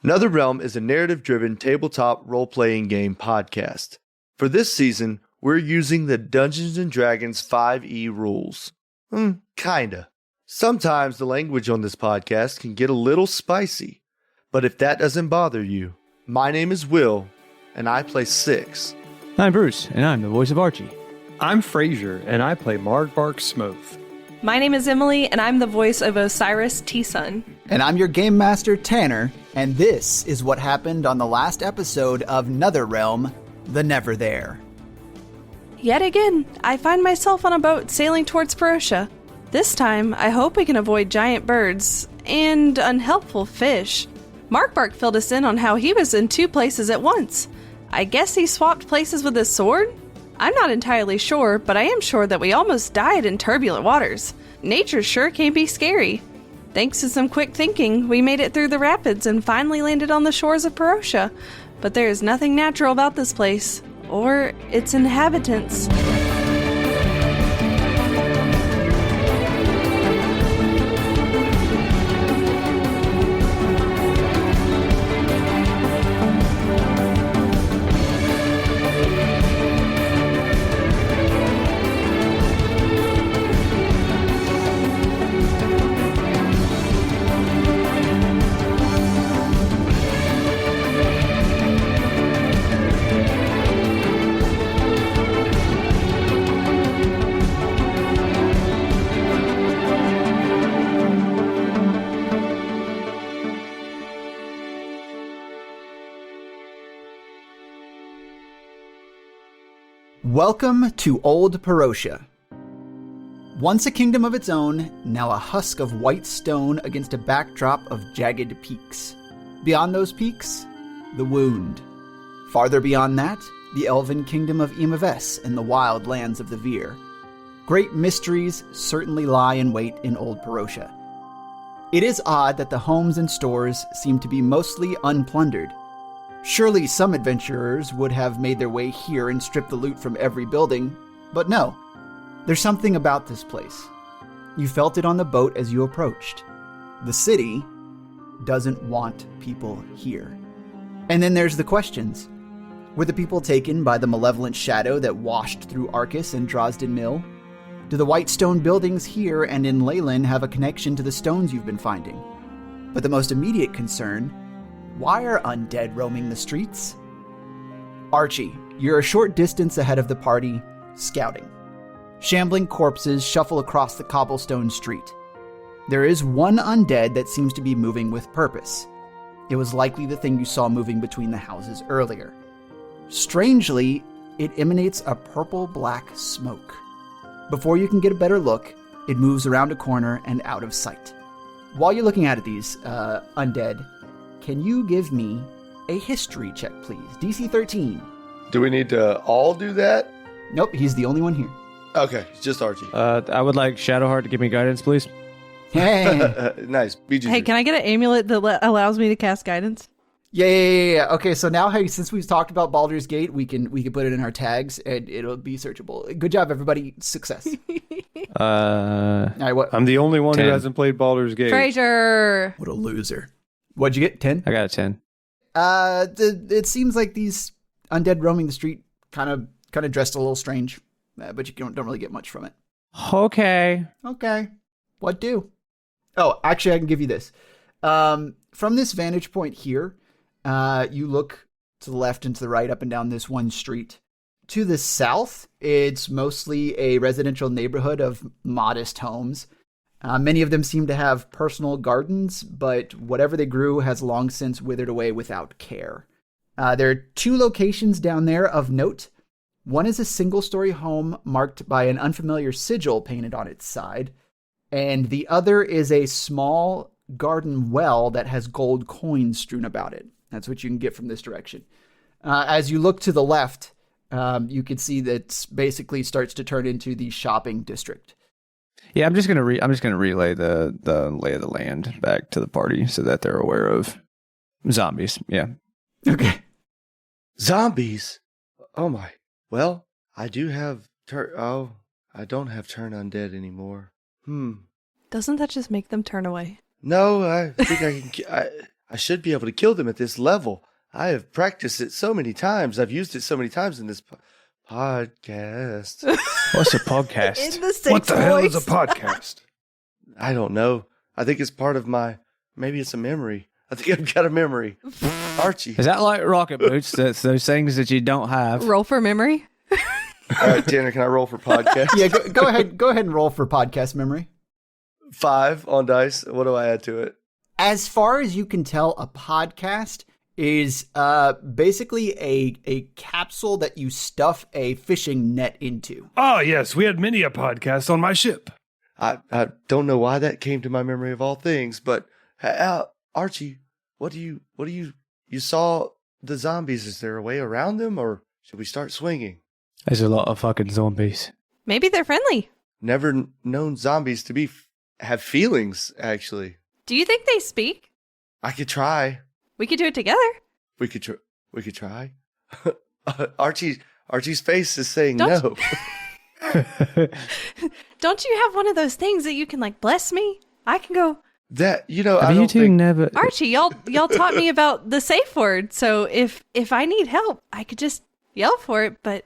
Netherrealm is a narrative-driven tabletop role-playing game podcast. For this season, we're using the Dungeons & Dragons 5e rules. Kinda. Sometimes the language on this podcast can get a little spicy, but if that doesn't bother you, my name is Will, and I play Six. I'm Bruce, and I'm the voice of Archie. I'm Frazier, and I play Margbark Smooth. My name is Emily, and I'm the voice of Osiris T-Sun. And I'm your game master, Tanner, and this is what happened on the last episode of Netherrealm, the Neverthere. Yet again, I find myself on a boat sailing towards Perotia. This time, I hope we can avoid giant birds and unhelpful fish. Margbark filled us in on how he was in two places at once. I guess he swapped places with his sword? I'm not entirely sure, but I am sure that we almost died in turbulent waters. Nature sure can be scary. Thanks to some quick thinking, we made it through the rapids and finally landed on the shores of Perotia. But there is nothing natural about this place, or its inhabitants. Welcome to Old Perotia. Once a kingdom of its own, now a husk of white stone against a backdrop of jagged peaks. Beyond those peaks, the Wound. Farther beyond that, the elven kingdom of Imaves and the wild lands of the Veer. Great mysteries certainly lie in wait in Old Perotia. It is odd that the homes and stores seem to be mostly unplundered. Surely some adventurers would have made their way here and stripped the loot from every building, but no. There's something about this place. You felt it on the boat as you approached. The city doesn't want people here. And then there's the questions. Were the people taken by the malevolent shadow that washed through Arcus and Drosden Mill? Do the white stone buildings here and in Leyland have a connection to the stones you've been finding? But the most immediate concern: why are undead roaming the streets? Archie, you're a short distance ahead of the party, scouting. Shambling corpses shuffle across the cobblestone street. There is one undead that seems to be moving with purpose. It was likely the thing you saw moving between the houses earlier. Strangely, it emanates a purple-black smoke. Before you can get a better look, it moves around a corner and out of sight. While you're looking at these undead, can you give me a history check, please? DC 13. Do we need to all do that? Nope, he's the only one here. Okay, it's just Archie. I would like Shadowheart to give me guidance, please. Hey. Nice. BG. Hey, can I get an amulet that allows me to cast guidance? Yeah. Okay, so now since we've talked about Baldur's Gate, we can put it in our tags and it'll be searchable. Good job, everybody. Success. All right, what? I'm the only one 10. who hasn't played Baldur's Gate. Frazier! What a loser. What'd you get? 10? I got a 10. It seems like these undead roaming the street kind of dressed a little strange, but you don't really get much from it. Okay. What do? Oh, actually, I can give you this. From this vantage point here, you look to the left and to the right, up and down this one street. To the south, it's mostly a residential neighborhood of modest homes. Many of them seem to have personal gardens, but whatever they grew has long since withered away without care. There are two locations down there of note. One is a single-story home marked by an unfamiliar sigil painted on its side, and the other is a small garden well that has gold coins strewn about it. That's what you can get from this direction. As you look to the left, you can see that basically starts to turn into the shopping district. Yeah, I'm just gonna relay the lay of the land back to the party so that they're aware of zombies. Yeah. Okay. Zombies? Oh my. Well, I do have I don't have turn undead anymore. Doesn't that just make them turn away? No, I think I should be able to kill them at this level. I have practiced it so many times. I've used it so many times in this podcast. What's a podcast? In the same What the hell is a voice. podcast? I don't know. I think it's part of maybe it's a memory. I think I've got a memory. Archie. Is that like rocket boots? That's those things that you don't have. Roll for memory. All right, Tanner, can I roll for podcast? Yeah, go ahead. Go ahead and roll for podcast memory. 5 on dice. What do I add to it? As far as you can tell, a podcast is basically a capsule that you stuff a fishing net into. Oh, yes, we had many a podcast on my ship. I don't know why that came to my memory of all things, but Archie, what do you saw the zombies? Is there a way around them, or should we start swinging? There's a lot of fucking zombies. Maybe they're friendly. Never known zombies to have feelings. Actually, Do you think they speak? I could try. We could do it together. We could try. Archie's face is saying Don't no. Don't you have one of those things that you can like bless me? I can go. That I Have don't you two think. never? Archie, y'all taught me about the safe word. So if I need help, I could just yell for it. But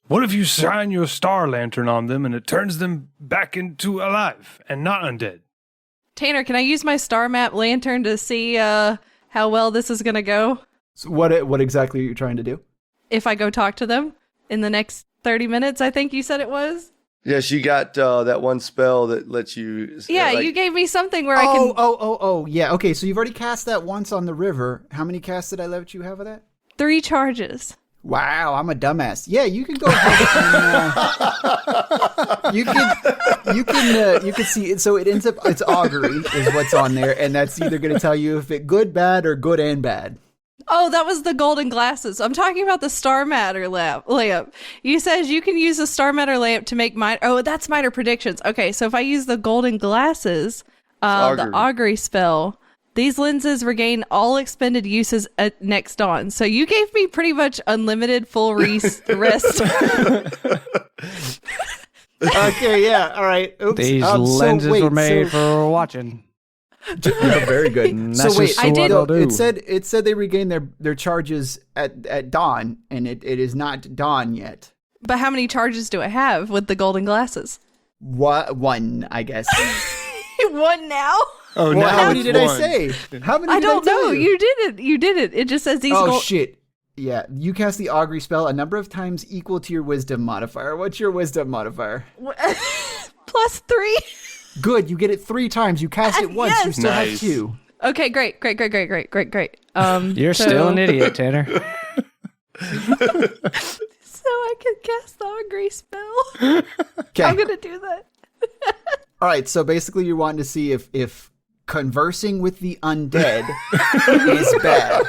What if you shine your star lantern on them and it turns them back into alive and not undead? Tanner, can I use my star map lantern to see how well this is gonna go? So what exactly are you trying to do? If I go talk to them in the next 30 minutes, I think you said it was. Yes, you got that one spell that lets you. Yeah, you gave me something where I can. Oh, yeah. Okay, so you've already cast that once on the river. How many casts did I let you have of that? 3 charges. Wow, I'm a dumbass. Yeah, you can go ahead and you can see it. So it ends up it's augury is what's on there, and that's either going to tell you if it good, bad, or good and bad. Oh, that was the golden glasses. I'm talking about the Star Matter layup. You says you can use the Star Matter layup to make mine. Oh, that's minor predictions. Okay, so if I use the golden glasses, the augury spell, these lenses regain all expended uses at next dawn. So you gave me pretty much unlimited full rest. Okay, yeah, all right. Oops. These lenses were made for watching. Very good. That's So wait, just what they'll do. it said they regain their charges at dawn, and it is not dawn yet. But how many charges do I have with the golden glasses? One, I guess. One now? Oh, Well, now how many it's did I one. say? How many? I did don't tell know. You? You did it. It just says these Oh shit! Yeah, you cast the augury spell a number of times equal to your wisdom modifier. What's your wisdom modifier? +3. Good, you get it 3 times. You cast it once. Yes. You still have Nice. 2. Okay, great. You're still an idiot, Tanner. So I can cast the augury spell. Okay. I'm gonna do that. All right. So basically, you're wanting to see if conversing with the undead is bad.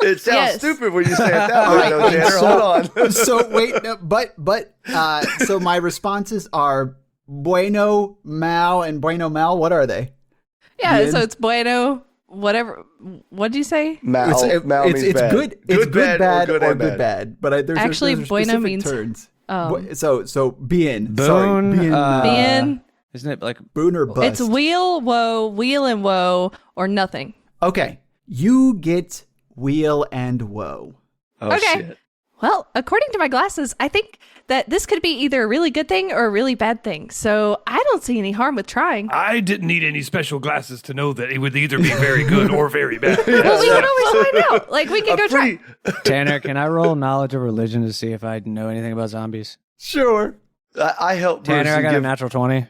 It sounds Yes. stupid when you say it that way, Right, though, Tanner. so- Hold on. So wait, no, but so my responses are bueno, mal, and bueno mal. What are they? Yeah, Yin. so it's bueno, whatever. What'd you say? Mal, It's means bad. good. It's good, bad, or and good, bad. But there's Actually, there's bueno specific means- turns. Oh. So bien. Boon, Sorry, bien. Bien. Isn't it like Boon or bust. It's wheel and woe, or nothing. Okay, you get wheel and woe. Oh, Okay. shit. Well, according to my glasses, I think that this could be either a really good thing or a really bad thing. So I don't see any harm with trying. I didn't need any special glasses to know that it would either be very good or very bad. Well, we can always find out. Like, we can go try. Tanner? Can I roll knowledge of religion to see if I know anything about zombies? Sure. I helped Bruce. Tanner, I and got a give- natural 20.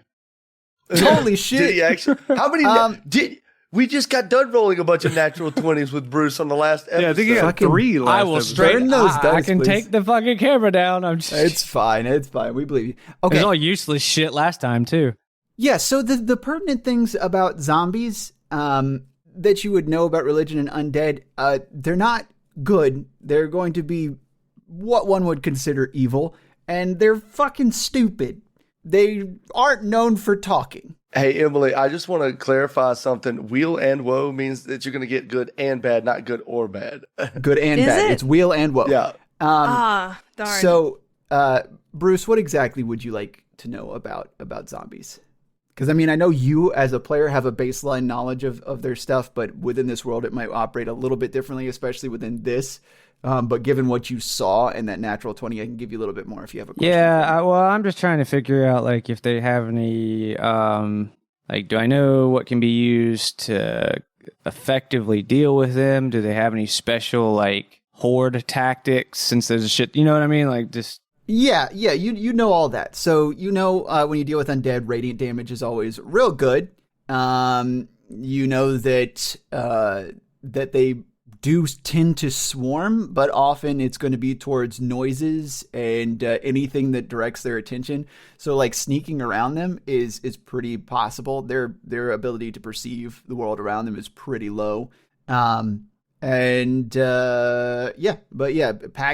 Holy Did shit. he actually? How many? We just got done rolling a bunch of natural 20s with Bruce on the last episode. Yeah, I think you got Fucking- 3 last I will episode. straight. Burn those I dice, can please. take the fucking camera down. I'm just. It's fine. It's fine. We believe you. It Okay. was all useless shit last time too. Yeah, so the pertinent things about zombies that you would know about religion and undead, they're not good. They're going to be what one would consider evil, and they're fucking stupid. They aren't known for talking. Hey, Emily, I just want to clarify something. Wheel and woe means that you're going to get good and bad, not good or bad. Good and Is bad. it? It's wheel and woe. Yeah. Darn. So, Bruce, what exactly would you like to know about zombies? Because, I mean, I know you as a player have a baseline knowledge of their stuff, but within this world, it might operate a little bit differently, especially within this. But given what you saw in that natural 20, I can give you a little bit more if you have a question. Yeah, well, I'm just trying to figure out, like, if they have any, like, do I know what can be used to effectively deal with them? Do they have any special, like, horde tactics since there's a shit, you know what I mean? Like, just... Yeah, you know all that. So you know when you deal with undead, radiant damage is always real good. You know that that they do tend to swarm, but often it's going to be towards noises and anything that directs their attention. So like sneaking around them is pretty possible. Their ability to perceive the world around them is pretty low. Pack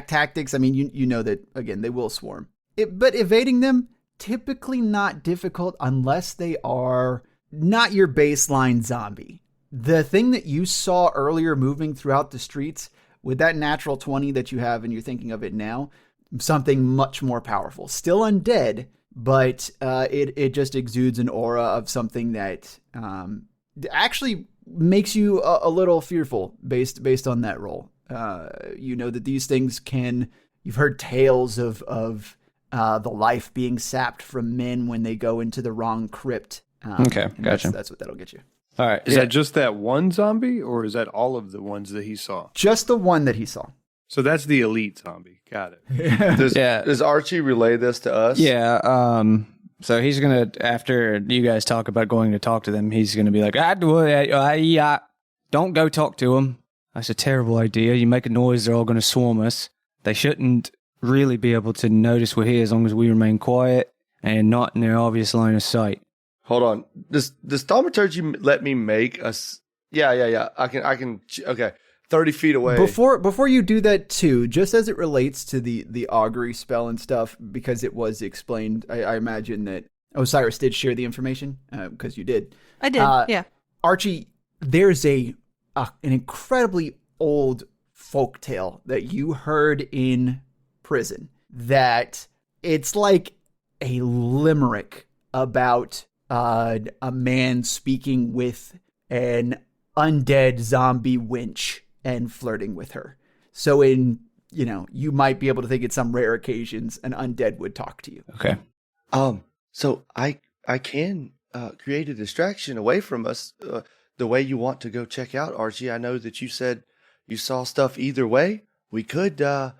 tactics. I mean, you know that again, they will swarm. But evading them, typically not difficult unless they are not your baseline zombie. The thing that you saw earlier moving throughout the streets with that natural 20 that you have and you're thinking of it now, something much more powerful. Still undead, but it just exudes an aura of something that actually makes you a little fearful based on that roll. You know that these things you've heard tales of the life being sapped from men when they go into the wrong crypt. Okay, gotcha. That's what that'll get you. All right. Is that just that one zombie, or is that all of the ones that he saw? Just the one that he saw. So that's the elite zombie. Got it. Does Archie relay this to us? Yeah. So he's going to, after you guys talk about going to talk to them, he's going to be like, don't go talk to them. That's a terrible idea. You make a noise, they're all going to swarm us. They shouldn't really be able to notice we're here as long as we remain quiet and not in their obvious line of sight. Hold on. Does thaumaturgy let me make us? Yeah. I can. Okay. 30 feet away. Before you do that too, just as it relates to the augury spell and stuff, because it was explained, I imagine that Osiris did share the information, because you did. I did, yeah. Archie, there's an incredibly old folktale that you heard in prison that it's like a limerick about a man speaking with an undead zombie wench and flirting with her. So you might be able to think at some rare occasions an undead would talk to you. Okay. So I can create a distraction away from us the way you want to go check out, Archie. I know that you said you saw stuff either way. We could, I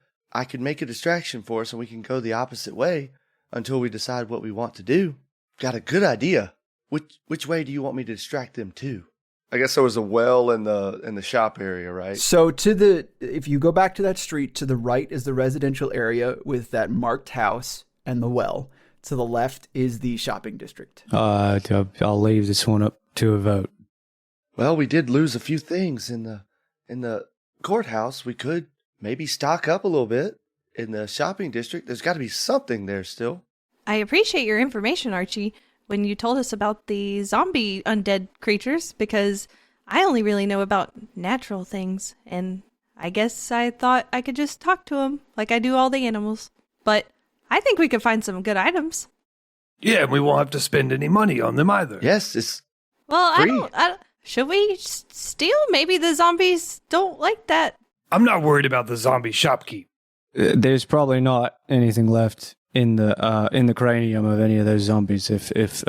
could make a distraction for us and we can go the opposite way until we decide what we want to do. Got a good idea. Which way do you want me to distract them to? I guess there was a well in the shop area, right? So if you go back to that street, to the right is the residential area with that marked house and the well. To the left is the shopping district. I'll leave this one up to a vote. Well, we did lose a few things in the courthouse. We could maybe stock up a little bit in the shopping district. There's got to be something there still. I appreciate your information, Archie, when you told us about the zombie undead creatures, because I only really know about natural things, and I guess I thought I could just talk to them like I do all the animals. But I think we could find some good items. Yeah, and we won't have to spend any money on them either. Yes, it's well, free. I don't, should we steal? Maybe the zombies don't like that. I'm not worried about the zombie shopkeep. There's probably not anything left in the cranium of any of those zombies if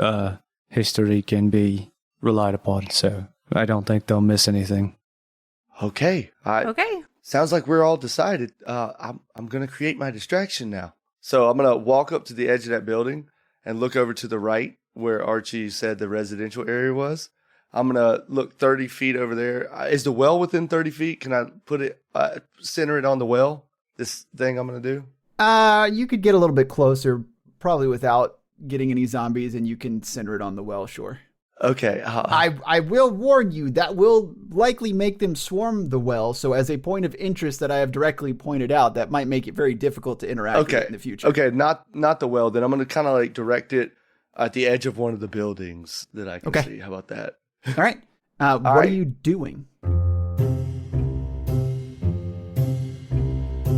history can be relied upon. So I don't think they'll miss anything. Okay. Okay. Sounds like we're all decided. I'm gonna create my distraction now. So I'm gonna walk up to the edge of that building and look over to the right where Archie said the residential area was. I'm gonna look 30 feet over there. Is the well within 30 feet? Can I put it, center it on the well? This thing I'm gonna do. You could get a little bit closer, probably without getting any zombies, and you can center it on the well, sure. Okay. I will warn you, that will likely make them swarm the well, so as a point of interest that I have directly pointed out, that might make it very difficult to interact with in the future. Okay, not the well, then I'm going to kind of like direct it at the edge of one of the buildings that I can see. How about that? All right. What are you doing?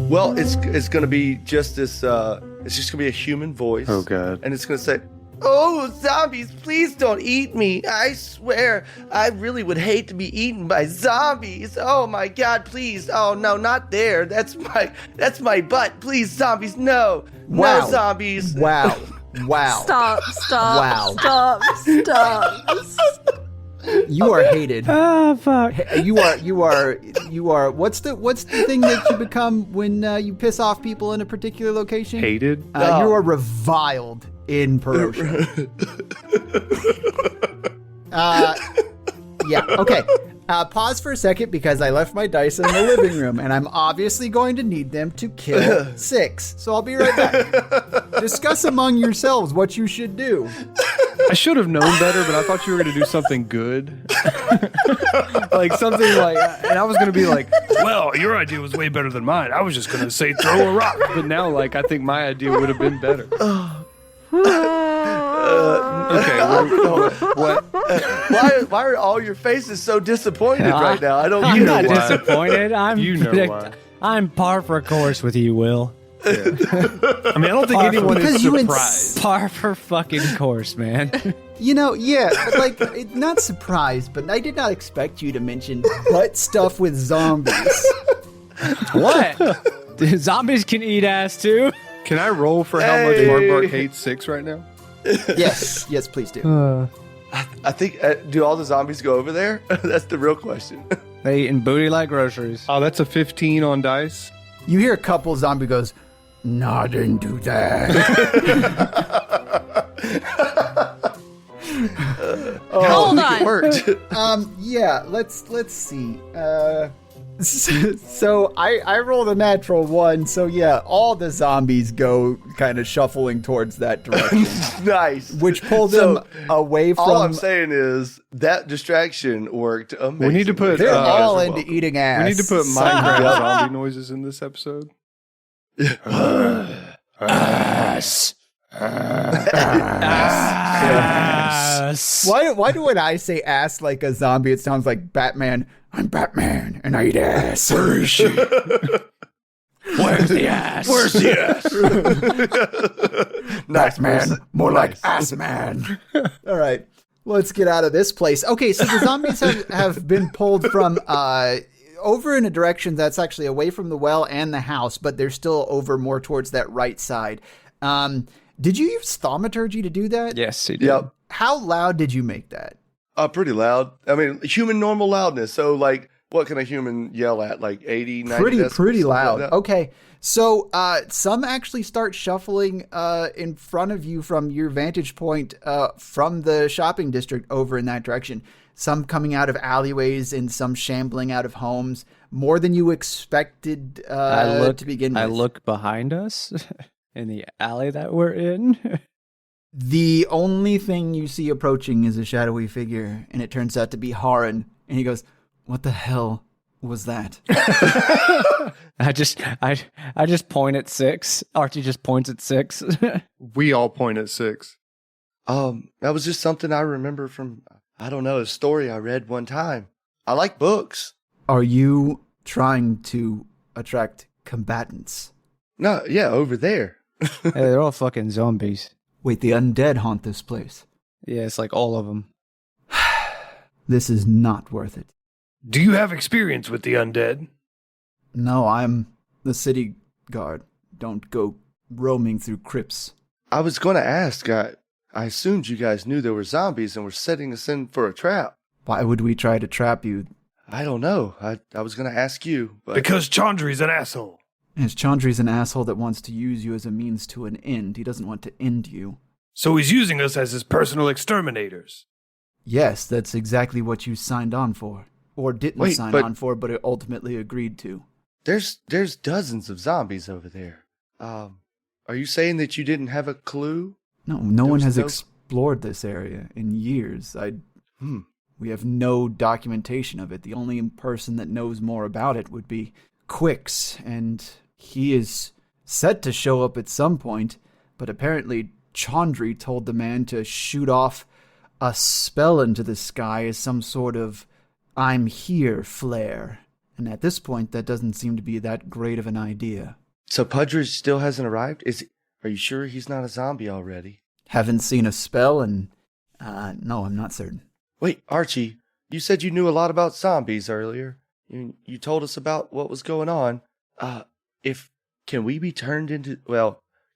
Well, it's going to be just this, it's just going to be a human voice. Oh, God. And it's going to say, Oh, zombies, please don't eat me. I swear, I really would hate to be eaten by zombies. Oh my God, please. Oh no, not there. That's my butt. Please, zombies, no. Wow. No zombies. Wow. Stop. Wow. Stop. You are hated. Oh fuck! You are. What's the thing that you become when you piss off people in a particular location? Hated? You are reviled in Perosha. Yeah. Okay. Pause for a second because I left my dice in the living room, and I'm obviously going to need them to kill 6. So I'll be right back. Discuss among yourselves what you should do. I should have known better, but I thought you were going to do something good. Like something like, and I was going to be like, well, your idea was way better than mine. I was just going to say throw a rock. But now, like, I think my idea would have been better. Okay, what? Why are all your faces so disappointed right now? I don't I'm get not it. disappointed. Why. I'm par for course with you, Will. I mean, I don't think anyone is surprised. Par for fucking course, man. Yeah, but like, not surprised, but I did not expect you to mention butt stuff with zombies. What? Zombies can eat ass too. Can I roll for how much Margbark hates 6 right now? Yes, please do. I think, do all the zombies go over there? That's the real question. They eating booty like groceries. Oh, that's a 15 on dice. You hear a couple zombie goes, "No, I didn't do that." Hold on. It worked. Yeah, let's see. So I rolled a natural 1, so yeah, all the zombies go kind of shuffling towards that direction. Nice. Which pulled them away from... All I'm saying is that distraction worked amazing. We need to put... They're all are into welcome. eating ass. We need to put Minecraft zombie noises in this episode. Ass. Ass. Why do when I say ass like a zombie, it sounds like Batman? I'm Batman, and I eat ass. Where is she? Where's the ass? Where's the ass? Nice, man. More like ass man. All right, let's get out of this place. Okay, so the zombies have been pulled from over in a direction that's actually away from the well and the house, but they're still over more towards that right side. Did you use thaumaturgy to do that? Yes, he did. Yep. How loud did you make that? Pretty loud. I mean, human normal loudness. So, like, what can a human yell at? Like 80, 90 decibels? Pretty loud. Like that? Okay. So some actually start shuffling in front of you from your vantage point from the shopping district over in that direction. Some coming out of alleyways and some shambling out of homes. More than you expected to begin with. I look behind us in the alley that we're in. The only thing you see approaching is a shadowy figure, and it turns out to be Haran. And he goes, "What the hell was that?" I just point at 6. Archie just points at 6. We all point at 6. That was just something I remember from, I don't know, a story I read one time. I like books. Are you trying to attract combatants? No, yeah, over there. Hey, they're all fucking zombies. Wait, the undead haunt this place. Yeah, it's like all of them. This is not worth it. Do you have experience with the undead? No, I'm the city guard. Don't go roaming through crypts. I was going to ask, I assumed you guys knew there were zombies and were setting us in for a trap. Why would we try to trap you? I don't know. I was going to ask you. But Because Chaundry's an asshole. As Chaundry's an asshole that wants to use you as a means to an end. He doesn't want to end you. So he's using us as his personal exterminators. Yes, that's exactly what you signed on for. Or didn't sign on for, but it ultimately agreed to. There's dozens of zombies over there. Are you saying that you didn't have a clue? No one has explored this area in years. We have no documentation of it. The only person that knows more about it would be Quix, and he is set to show up at some point, but apparently Chaundry told the man to shoot off a spell into the sky as some sort of "I'm here" flare. And at this point, that doesn't seem to be that great of an idea. So Pudridge still hasn't arrived? Are you sure he's not a zombie already? Haven't seen a spell, and no, I'm not certain. Wait, Archie, you said you knew a lot about zombies earlier. You told us about what was going on. Can we be turned into,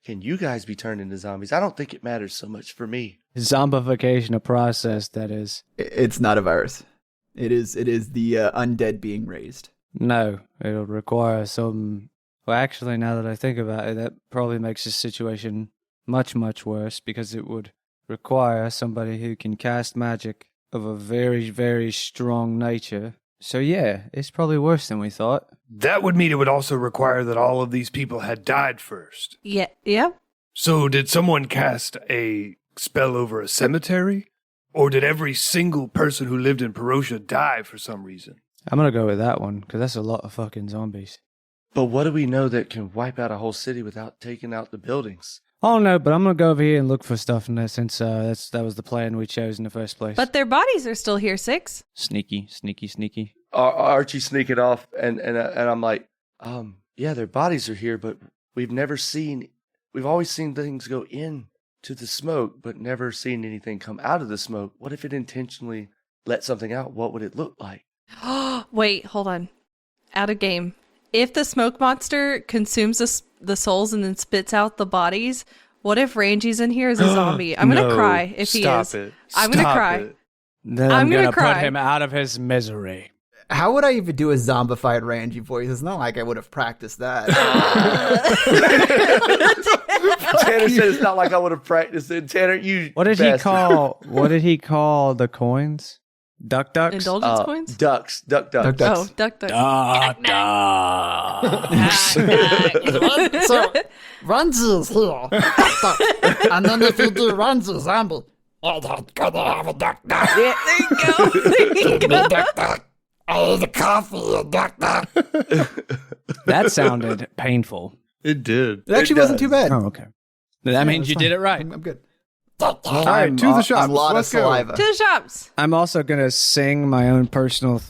can you guys be turned into zombies? I don't think it matters so much for me. Zombification, a process that is. It's not a virus. It is the undead being raised. No, it'll require some. Well, actually, now that I think about it, that probably makes the situation much, much worse because it would require somebody who can cast magic of a very, very strong nature. So yeah, it's probably worse than we thought. That would mean it would also require that all of these people had died first. Yeah. Yep. So did someone cast a spell over a cemetery? Or did every single person who lived in Perosha die for some reason? I'm going to go with that one because that's a lot of fucking zombies. But what do we know that can wipe out a whole city without taking out the buildings? Oh no, but I'm going to go over here and look for stuff in there since that was the plan we chose in the first place. But their bodies are still here, Six. Sneaky. Archie sneaking off, and I'm like, yeah, their bodies are here, but we've always seen things go in to the smoke, but never seen anything come out of the smoke. What if it intentionally let something out? What would it look like? Wait, hold on. Out of game. If the smoke monster consumes the souls and then spits out the bodies, what if Rangy's in here as a zombie? I'm going to cry if he is. I'm going to cry. Then I'm going to put him out of his misery. How would I even do a zombified Rangy voice? It's not like I would have practiced that. Tanner said it's not like I would have practiced it. Tanner, you What did bastard. What did he call the coins? Ducks? Indulgence coins? Ducks. Ducks. Oh, duck. So, Ranji is here. And then if you do Ranji zombie, oh, that's gonna have a duck. Yeah, there you go. Duck. I ate a coffee and duck. That sounded painful. It did. It actually wasn't too bad. Oh, okay. That means you did it right. I'm good. All right, to the shops. A lot Let's of saliva. To the shops. I'm also going to sing my own personal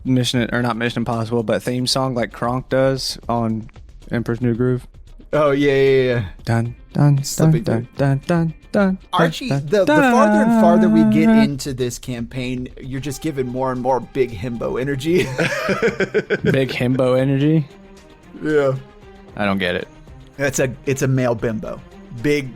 Mission, or not Mission Impossible, but theme song like Kronk does on Emperor's New Groove. Oh, yeah. Dun, dun, Slipping dun, dun, dun, dun, Archie, dun, the dun, farther and farther we get into this campaign, you're just giving more and more big himbo energy. Big himbo energy. Yeah. I don't get it. It's a male bimbo. Big,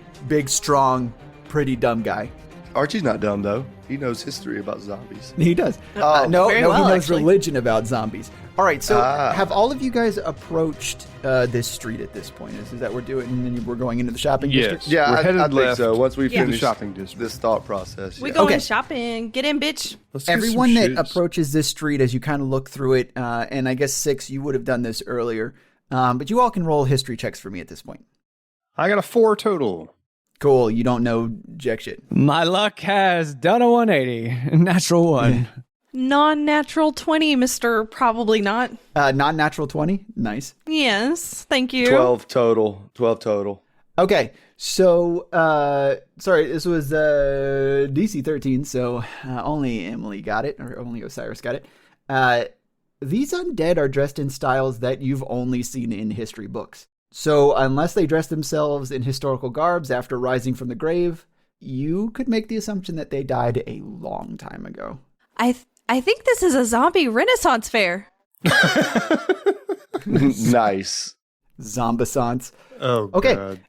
strong, pretty dumb guy. Archie's not dumb, though. He knows history about zombies. He does. Oh, no, very he well, knows actually. religion about zombies. All right, so have all of you guys approached this street at this point? Is that we're doing, and then we're going into the shopping district? Yeah, We're I headed think left so. Once we to the finish shopping district. this thought process. We yeah. going Okay. shopping. Get in, bitch. Let's get some Everyone that shoes. approaches this street, as you kind of look through it, and I guess Six, you would have done this earlier, but you all can roll history checks for me at this point. I got a 4 total. Cool, you don't know jack shit. My luck has done a 180. Natural 1. Non-natural 20, Mr. Probably not. Non-natural 20, nice. Yes, thank you. 12 total. Okay, so, sorry, this was DC 13, so only Emily got it, or only Osiris got it. These undead are dressed in styles that you've only seen in history books. So unless they dress themselves in historical garbs after rising from the grave, you could make the assumption that they died a long time ago. I think this is a zombie renaissance fair. Nice. Zombisance. Oh, Okay. God.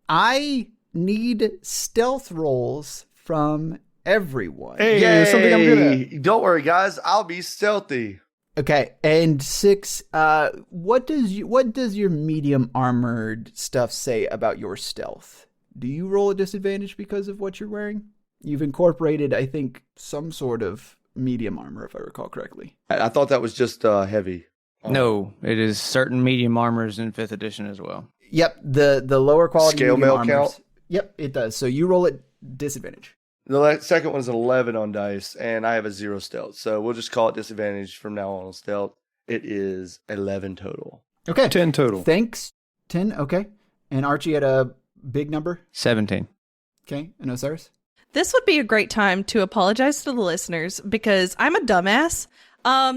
I need stealth rolls from everyone. Hey, there's something I'm good at. Don't worry, guys. I'll be stealthy. Okay, and Six, what does your medium armored stuff say about your stealth? Do you roll a disadvantage because of what you're wearing? You've incorporated, I think, some sort of medium armor, if I recall correctly. I thought that was just heavy. No, it is certain medium armors in 5th edition as well. Yep, the lower quality Scale medium mail armors. count? Yep, it does. So you roll at disadvantage. The second one is an 11 on dice, and I have a 0 stealth. So we'll just call it disadvantage from now on stealth. It is 11 total. Okay. 10 total. Thanks. 10, okay. And Archie had a big number. 17. Okay, and Osiris? This would be a great time to apologize to the listeners because I'm a dumbass.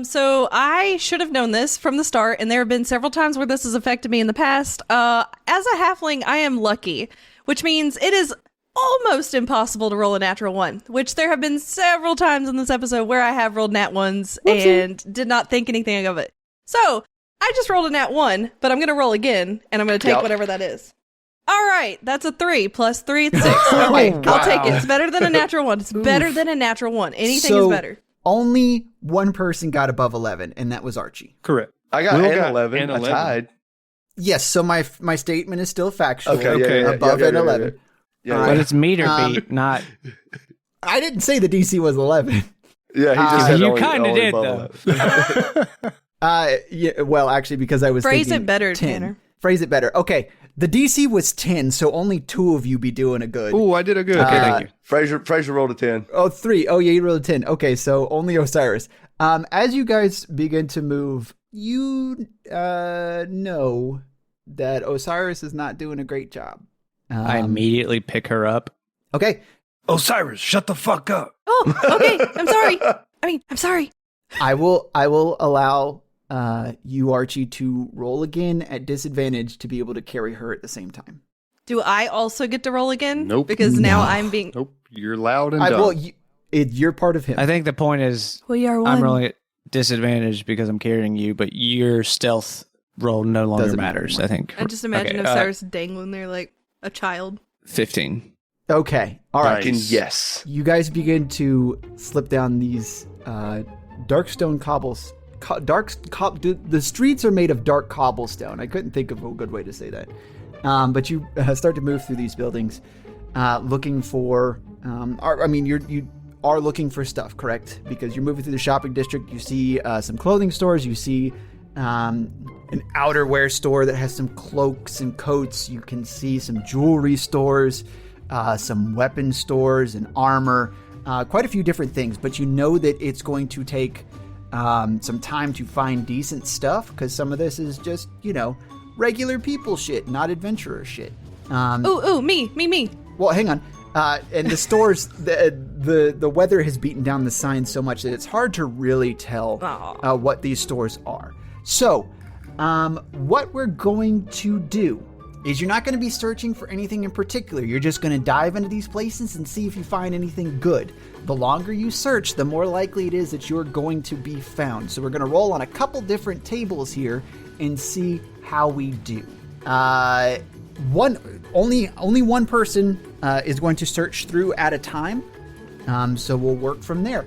So I should have known this from the start, and there have been several times where this has affected me in the past. As a halfling, I am lucky. which means it is almost impossible to roll a natural 1, which there have been several times in this episode where I have rolled nat 1s and did not think anything of it. So I just rolled a nat 1, but I'm going to roll again, and I'm going to take whatever that is. All right, that's a 3 plus 3, it's 6. Okay, I'll take it. It's better than a natural 1. It's better than a natural 1. Anything is better. Only one person got above 11, and that was Archie. Correct. I got an 11. I tied. Yes, so my statement is still factual. Okay. Above an 11. Yeah, But it's meter beat, not. I didn't say the DC was 11. Yeah, he just said you only- kind of only did, above though. 11. Yeah, well, actually, because I was Phrase thinking it better, 10. Tanner. Phrase it better. Okay, the DC was 10, so only 2 of you be doing a good. Ooh, I did a good. Okay, thank you. Fraser rolled a 10. Oh, 3. Oh, yeah, you rolled a 10. Okay, so only Osiris. As you guys begin to move, you know that Osiris is not doing a great job. I immediately pick her up. Okay, Osiris, shut the fuck up. Oh, okay. I'm sorry. I'm sorry. I will allow you, Archie, to roll again at disadvantage to be able to carry her at the same time. Do I also get to roll again? Nope. Because now I'm being... Nope, you're loud and dumb. You're part of him. I think the point is We are one. I'm rolling at disadvantage because I'm carrying you, but your stealth roll no longer Doesn't matter matters, anymore. I think. I just imagine Osiris dangling there like a child. 15. Okay, all right. Fucking yes. You guys begin to slip down these dark stone cobbles. The streets are made of dark cobblestone. I couldn't think of a good way to say that. But you start to move through these buildings, looking for. You are looking for stuff, correct? Because you're moving through the shopping district. You see some clothing stores. You see an outerwear store that has some cloaks and coats. You can see some jewelry stores, some weapon stores and armor. Quite a few different things, but you know that it's going to take some time to find decent stuff because some of this is just, regular people shit, not adventurer shit. Me. Well, hang on. And the stores, the weather has beaten down the signs so much that it's hard to really tell what these stores are. So, what we're going to do is you're not going to be searching for anything in particular. You're just going to dive into these places and see if you find anything good. The longer you search, the more likely it is that you're going to be found. So we're going to roll on a couple different tables here and see how we do. Only one person is going to search through at a time. So we'll work from there.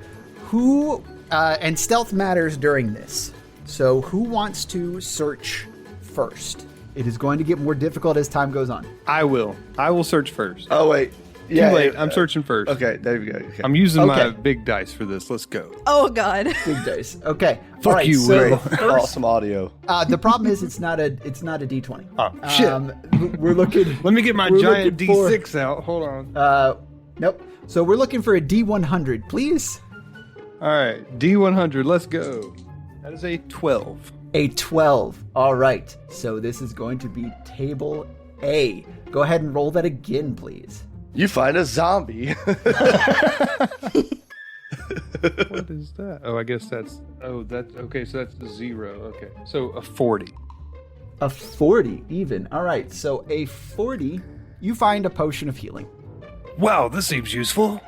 And stealth matters during this. So who wants to search first? It is going to get more difficult as time goes on. I will search first. Oh, wait. Too late. I'm searching first. Okay, there you go. Okay. I'm using my big dice for this. Let's go. Oh, God. Big dice. Okay. Fuck you, Will. Awesome audio. The problem is it's not a D20. Oh, shit. We're looking. Let me get my we're giant looking for- D6 out. Hold on. Nope. So we're looking for a D100, please. All right. D100. Let's go. That is a 12. A 12. All right. So this is going to be table A. Go ahead and roll that again, please. You find a zombie. What is that? Oh, I guess that's... Oh, that's... Okay, so that's 0. Okay. So a 40. A 40 even. All right. So a 40, you find a potion of healing. Wow, this seems useful.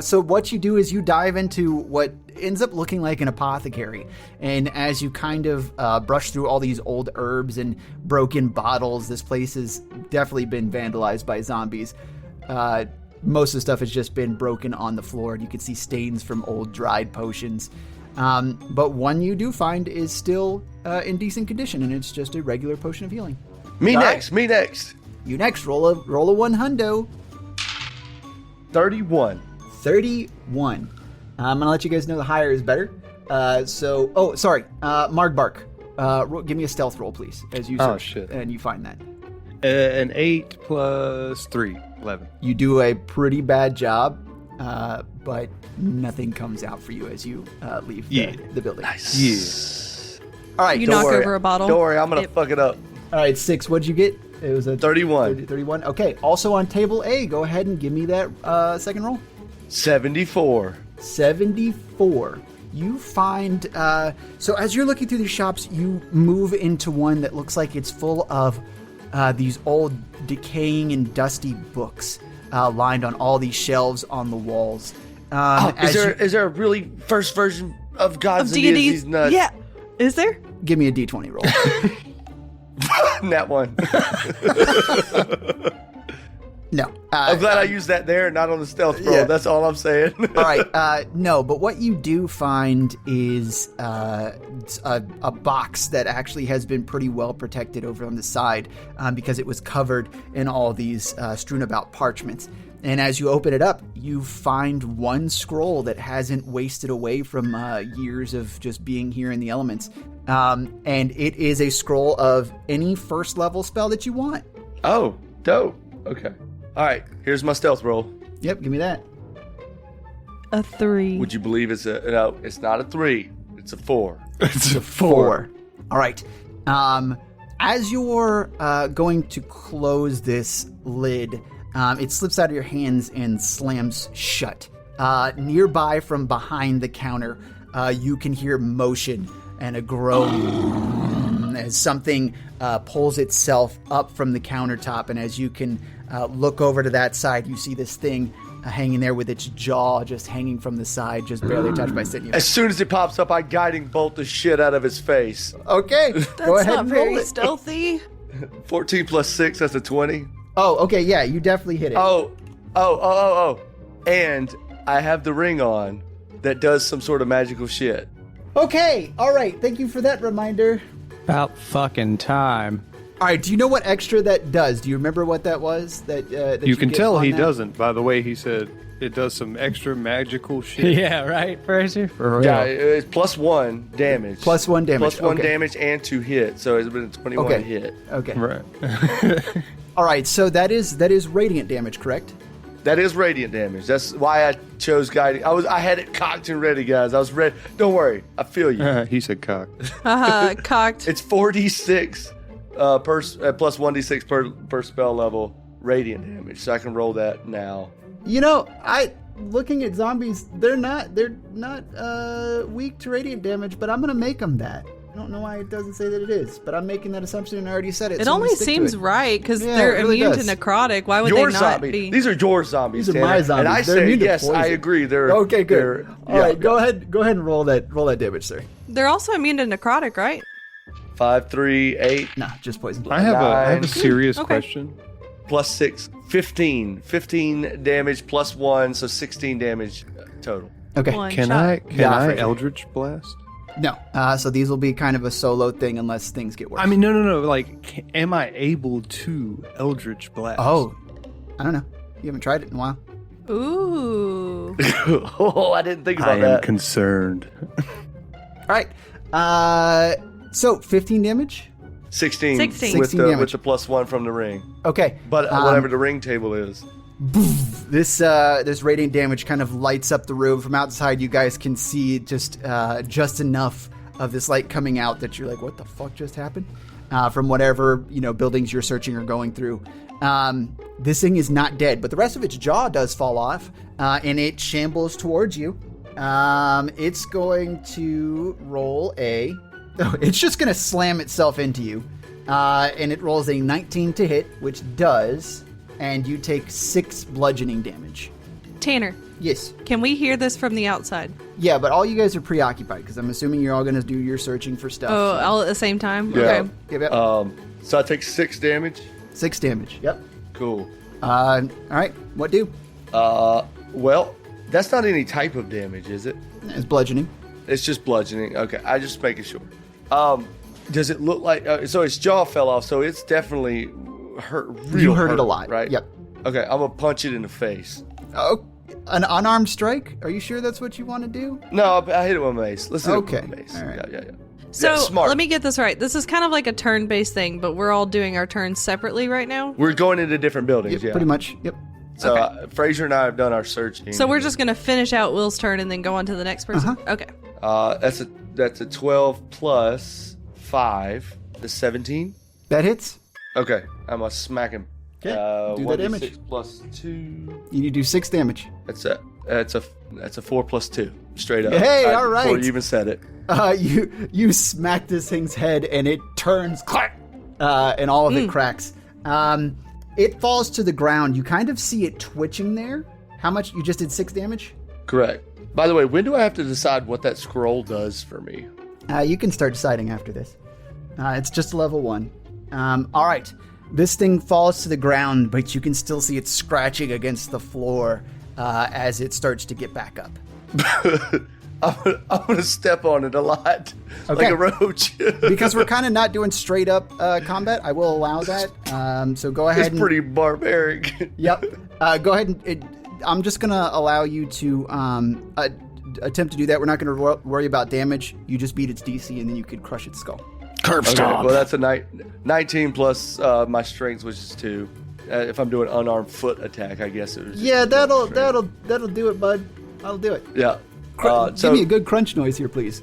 So what you do is you dive into what ends up looking like an apothecary. And as you kind of brush through all these old herbs and broken bottles, this place has definitely been vandalized by zombies. Most of the stuff has just been broken on the floor, and you can see stains from old dried potions. But one you do find is still in decent condition, and it's just a regular potion of healing. Me All next. You next. Roll a one hundo. 31. 31. I'm gonna let you guys know the higher is better. Margbark. Give me a stealth roll, please, as you search. Oh, shit. And you find that. An 8 plus 3, 11. You do a pretty bad job, but nothing comes out for you as you leave the building. Nice. All right. You don't knock worry. over a bottle. Don't worry, I'm going to fuck it up. All right, 6. What'd you get? It was a 31. 31. Okay. Also on table A, go ahead and give me that second roll. 74. 74. You find, so as you're looking through these shops, you move into one that looks like it's full of these old decaying and dusty books lined on all these shelves on the walls. Is there a really first version of Gods and Deities Nuts? Yeah. Is there? Give me a D20 roll. That one. No. I'm glad I used that there, not on the stealth roll. Yeah. That's all I'm saying. All right. No, but what you do find is a box that actually has been pretty well protected over on the side because it was covered in all these strewn about parchments. And as you open it up, you find one scroll that hasn't wasted away from years of just being here in the elements. And it is a scroll of any first level spell that you want. Oh, dope. Okay. All right, here's my stealth roll. Yep, give me that. A 3. Would you believe it's it's not a 3. It's a 4. It's a 4. All right. As you're going to close this lid, it slips out of your hands and slams shut. Nearby from behind the counter, you can hear motion and a groan as something pulls itself up from the countertop. And as you can look over to that side, you see this thing hanging there with its jaw just hanging from the side, just barely touched by Sydney. As soon as it pops up, I guiding bolt the shit out of his face. Okay, go ahead not and roll very it. stealthy. 14 plus 6, that's a 20. Oh, okay, yeah, you definitely hit it. Oh. And I have the ring on that does some sort of magical shit. Okay, all right, thank you for that reminder. About fucking time. All right, do you know what extra that does? Do you remember what that was? That You can get tell on he that? doesn't by the way he said it does some extra magical shit. Yeah, right, Fraser? For real. Yeah, it's plus 1 damage. Plus 1 damage. Plus 1 okay. damage and 2 hit, so it's been a 21 Okay. hit. Okay. Right. All right, so that is radiant damage, correct? That is radiant damage. That's why I chose guiding. I had it cocked and ready, guys. I was ready. Don't worry, I feel you. He said cock. Cocked. It's 4d6 plus 1d6 per spell level radiant damage, so I can roll that now. You know, looking at zombies, they're not weak to radiant damage, but I'm gonna make them that. I don't know why it doesn't say that it is, but I'm making that assumption and I already said it. It so I'm only gonna stick to seems it. right because Yeah, they're it really immune does. to necrotic. Why would Your they not zombie. be? These are your zombies. These are Tanner. my zombies. And I They're say immune to yes. I poison. agree. They're Okay, good. All yeah. right, go ahead and roll that damage, sir. They're also immune to necrotic, right? 5, 3, 8 Nah, just poison. I have a Nine. serious Okay. question. plus 6, 15. 15 damage plus 1, so 16 damage total. Okay. One Can shot. I Yeah, Fraser. Eldritch Blast? No. So these will be kind of a solo thing unless things get worse. I mean, no. Like, am I able to Eldritch Blast? oh, I don't know. You haven't tried it in a while. Ooh. Oh, I didn't think I about am that. concerned. All right. So 15 damage. 16. 16. With 16 the damage. with the plus 1 from the ring. Okay. But whatever the ring table is. This radiant damage kind of lights up the room. From outside, you guys can see just enough of this light coming out that you're like, what the fuck just happened? From whatever buildings you're searching or going through. This thing is not dead, but the rest of its jaw does fall off, and it shambles towards you. It's going to roll a... Oh, it's just going to slam itself into you. And it rolls a 19 to hit, which does... And you take 6 bludgeoning damage. Tanner, Yes. can we hear this from the outside? Yeah, but all you guys are preoccupied because I'm assuming you're all going to do your searching for stuff. Oh, so- all at the same time? Yeah. Okay. Yep. So I take 6 damage. 6 damage. Yep. Cool. All right. What do? Well, that's not any type of damage, is it? It's bludgeoning. It's just bludgeoning. Okay, I just making sure. Does it look like so its jaw fell off? So it's definitely hurt. You heard it a lot, right? Yep. Okay, I'm gonna punch it in the face. Oh, an unarmed strike? Are you sure that's what you want to do? No, I hit it with my mace. Let's hit Okay, it with my mace. all right. Yeah. So Yeah, smart. let me get this right. This is kind of like a turn-based thing, but we're all doing our turns separately right now. We're going into different buildings. Yep, yeah, pretty much. Yep. So Okay. Fraser and I have done our searching. So we're just gonna finish out Will's turn and then go on to the next person. Okay. That's a 12 plus 5. The 17. That hits. Okay, I'm gonna smack him. Okay, do that 1d6 damage. plus 2. You need to do 6 damage. That's a 4 plus 2. Straight up. Hey, all Before right. you even said it. You smack this thing's head and it turns clack, and all of it cracks. It falls to the ground. You kind of see it twitching there. How much? You just did 6 damage? Correct. By the way, when do I have to decide what that scroll does for me? You can start deciding after this. It's just level 1. All right. This thing falls to the ground, but you can still see it scratching against the floor as it starts to get back up. I'm gonna step on it a lot, like a roach. Because we're kind of not doing straight up combat, I will allow that. So go ahead. It's pretty barbaric. Yep. Go ahead and I'm just gonna allow you to attempt to do that. We're not gonna worry about damage. You just beat its DC, and then you could crush its skull. Curb stomp. Well, that's a 19 plus my strength, which is 2. If I'm doing unarmed foot attack, I guess it was. Yeah, that'll do it, bud. I'll do it. Yeah. Give me a good crunch noise here, please.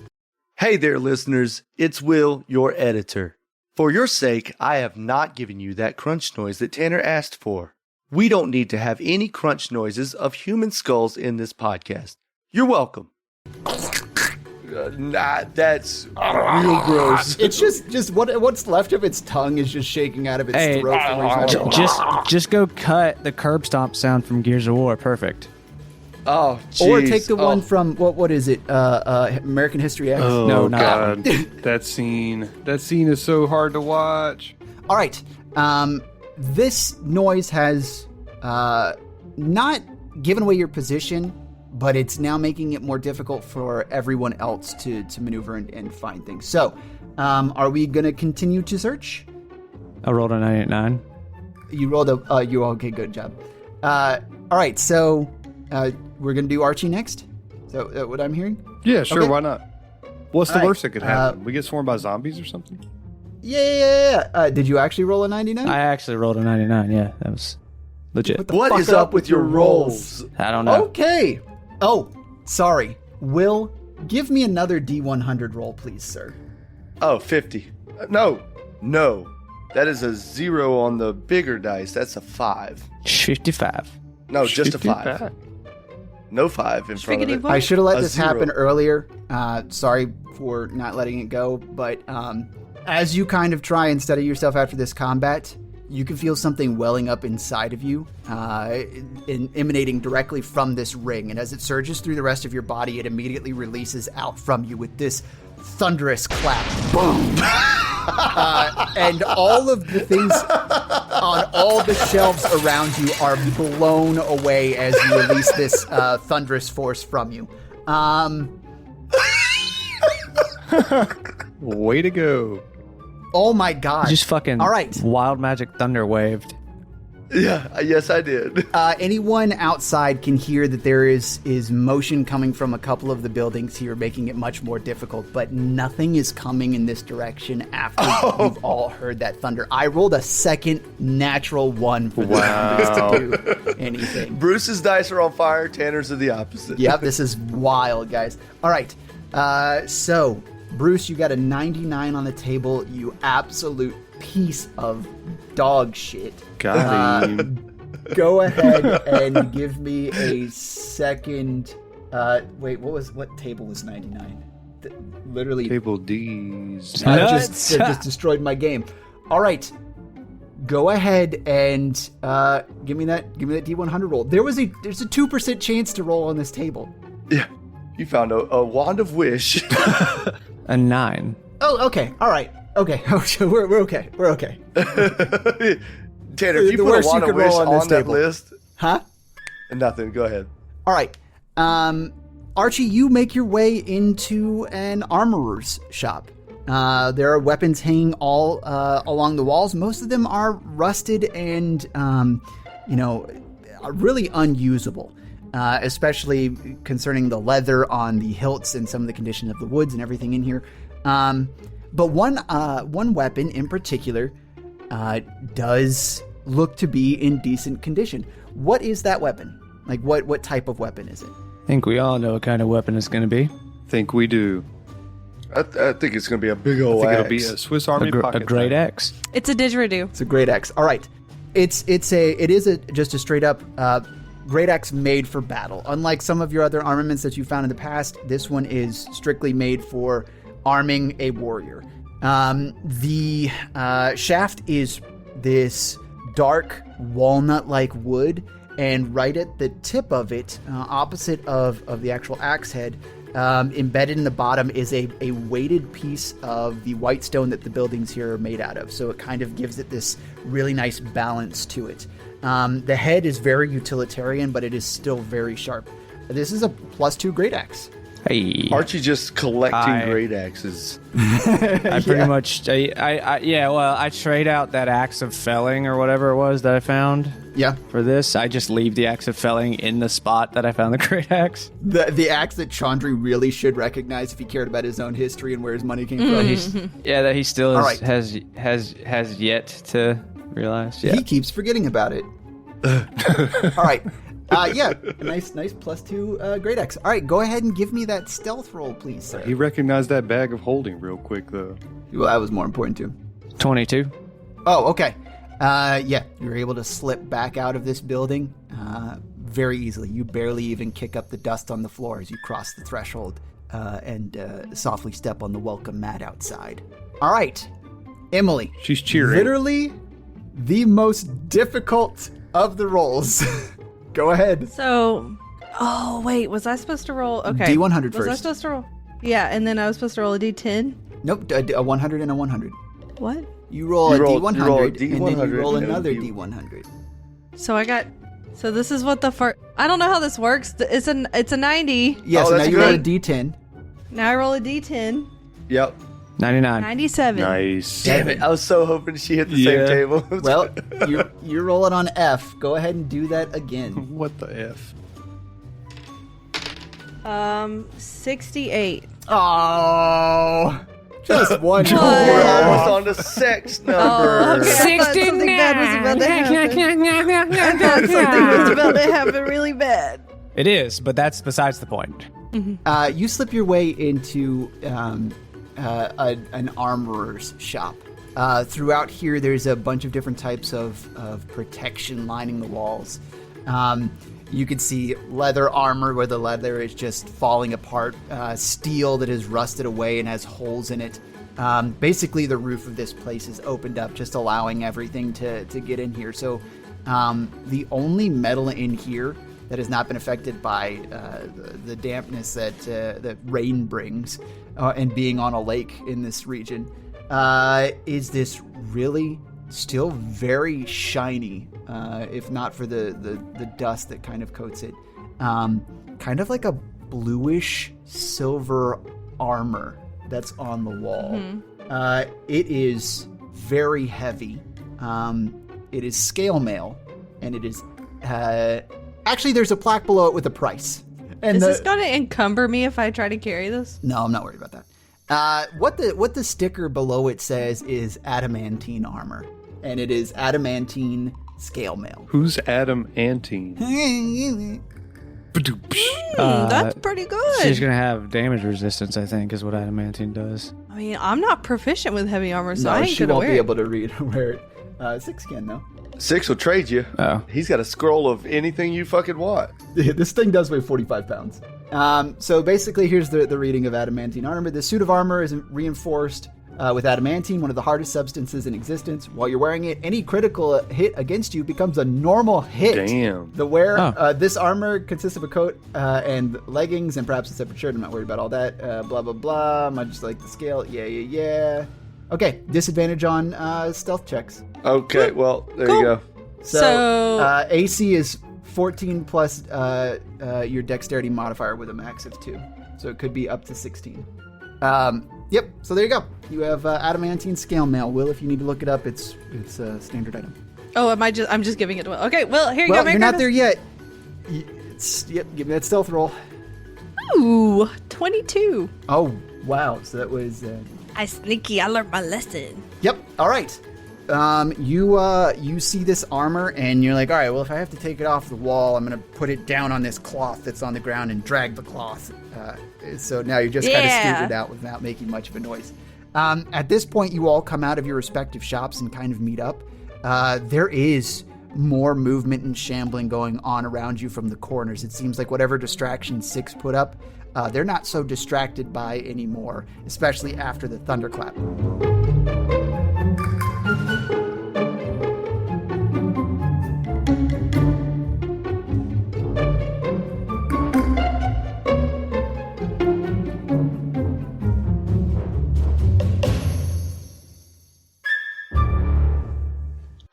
Hey there, listeners. It's Will, your editor. For your sake, I have not given you that crunch noise that Tanner asked for. We don't need to have any crunch noises of human skulls in this podcast. You're welcome. That's real gross. It's just what's left of its tongue is just shaking out of its throat. Just go cut the curb stomp sound from Gears of War. Perfect. Oh, jeez. Or take the one from what is it? American History X. Oh, No, not God. That scene is so hard to watch. All right. This noise has not given away your position, but it's now making it more difficult for everyone else to maneuver and find things. So, are we going to continue to search? I rolled a 99. You rolled okay, good job. All right, so we're going to do Archie next? Is that what I'm hearing? Yeah, sure, Okay. why not? What's the All right, worst that could happen? We get swarmed by zombies or something? Yeah. Did you actually roll a 99? I actually rolled a 99. Yeah, that was legit. What is up with your rolls? I don't know. Okay. Oh, sorry. Will, give me another D100 roll, please, sir. Oh, 50. No. That is a 0 on the bigger dice. That's a 5. 55. No, just a 5. 55. No 5 in front of it. I should have let A this 0. happen earlier. Sorry for not letting it go, but as you kind of try and steady yourself after this combat, you can feel something welling up inside of you, emanating directly from this ring. And as it surges through the rest of your body, it immediately releases out from you with this thunderous clap. Boom! And all of the things on all the shelves around you are blown away as you release this thunderous force from you. Way to go. Oh my god. Just fucking All right. wild magic thunder waved. Yeah, yes, I did. Anyone outside can hear that there is motion coming from a couple of the buildings here, making it much more difficult, but nothing is coming in this direction after you've all heard that thunder. I rolled a second natural 1 for the zombies to do anything. Bruce's dice are on fire. Tanner's are the opposite. Yep, this is wild, guys. All right, so Bruce, you got a 99 on the table, you absolute piece of dog shit. Got him. Go ahead and give me a second. Wait, what table was 99? Literally, Table D's. I Nuts. just destroyed my game. All right, go ahead and give me that D100 roll. There's a 2% chance to roll on this table. Yeah. You found a wand of wish. A 9. Oh, okay. All right. Okay. We're okay. We're okay. Tanner, if you The put a worst you wand of could wish roll on this on that table. list, Huh? nothing. Go ahead. All right. Archie, you make your way into an armorer's shop. There are weapons hanging all along the walls. Most of them are rusted and, really unusable, especially concerning the leather on the hilts and some of the condition of the woods and everything in here. But one weapon in particular does look to be in decent condition. What is that weapon? Like, what type of weapon is it? I think we all know what kind of weapon it's going to be. Think we do. I think it's going to be a big old I think axe. it'll be a Swiss Army pocket A great knife. X. It's a didgeridoo. It's a great axe. All right, it is just a straight up great axe made for battle. Unlike some of your other armaments that you found in the past, this one is strictly made for arming a warrior. The shaft is this dark walnut-like wood, and right at the tip of it, opposite of the actual axe head, embedded in the bottom is a weighted piece of the white stone that the buildings here are made out of. So it kind of gives it this really nice balance to it. The head is very utilitarian, but it is still very sharp. This is a +2 great axe. Hey. Archie just collecting great axes. I pretty much, I trade out that axe of felling or whatever it was that I found. Yeah. For this, I just leave the axe of felling in the spot that I found the great axe. The axe that Chaundry really should recognize if he cared about his own history and where his money came from. That he still All right. has yet to realize. Yeah. He keeps forgetting about it. All right. A nice +2 great axe. All right, go ahead and give me that stealth roll, please, sir. He recognized that bag of holding real quick, though. Well, that was more important too. 22. Oh, okay. You're able to slip back out of this building very easily. You barely even kick up the dust on the floor as you cross the threshold and softly step on the welcome mat outside. All right, Emily. She's cheering. Literally the most difficult of the rolls. Go ahead. So, wait, was I supposed to roll? Okay. D100 Was I first. supposed to roll? Yeah, and then I was supposed to roll a D10. Nope, a 100 and a 100. What? You roll a D100, you roll a and then you D100, roll and another you- D100. So this is what the first. I don't know how this works. It's a 90. Yeah, Oh, so now that's you roll a good. D10. Now I roll a D10. Yep. 99. 97. Nice. Damn it. I was so hoping she hit the same table. Well, you roll it on F. Go ahead and do that again. What the F? 68. Oh, just one. We're almost on the sex number. Oh, okay. I thought something bad was about to happen. I thought something was about to happen really bad. It is, but that's besides the point. You slip your way into an armorer's shop. Throughout here, there's a bunch of different types of protection lining the walls. You can see leather armor where the leather is just falling apart, steel that has rusted away and has holes in it. Basically, the roof of this place is opened up, just allowing everything to get in here. So the only metal in here that has not been affected by the dampness that rain brings and being on a lake in this region is this really still very shiny, if not for the dust that kind of coats it. Kind of like a bluish silver armor that's on the wall. It is very heavy. It is scale mail, and it is actually there's a plaque below it with a price. And Is this going to encumber me if I try to carry this? No, I'm not worried about that. What the sticker below it says is adamantine armor, and it is adamantine scale mail. Who's Adam Antine? That's pretty good. She's going to have damage resistance, I think, is what adamantine does. I mean, I'm not proficient with heavy armor, so No, I ain't she going to won't wear be it. able to wear it. 6 can though. 6 will trade you. Oh. He's got a scroll of anything you fucking want. This thing does weigh 45 pounds. So basically, here's the reading of adamantine armor. The suit of armor is reinforced with adamantine, one of the hardest substances in existence. While you're wearing it, any critical hit against you becomes a normal hit. Damn. The wear, Oh. this armor consists of a coat and leggings and perhaps a separate shirt. I'm not worried about all that. Blah, blah, blah. I just like the scale. Yeah. Okay, disadvantage on stealth checks. Okay, well, there you go. So- AC is 14 plus your dexterity modifier with a max of 2. So it could be up to 16. Yep, so there you go. You have adamantine scale mail. Will, if you need to look it up, it's a standard item. Oh, I'm just giving it to Will. Okay, well, here you Well, go. you're not there yet. Yep, give me that stealth roll. Ooh, 22. Oh, wow. So that was... I sneaky. I learned my lesson. Yep, all right. You see this armor, and you're like, all right, well, if I have to take it off the wall, I'm going to put it down on this cloth that's on the ground and drag the cloth. So now you're just kind of Yeah. scooted out without making much of a noise. At this point, you all come out of your respective shops and kind of meet up. There is more movement and shambling going on around you from the corners. It seems like whatever distraction 6 put up, they're not so distracted by anymore, especially after the thunderclap.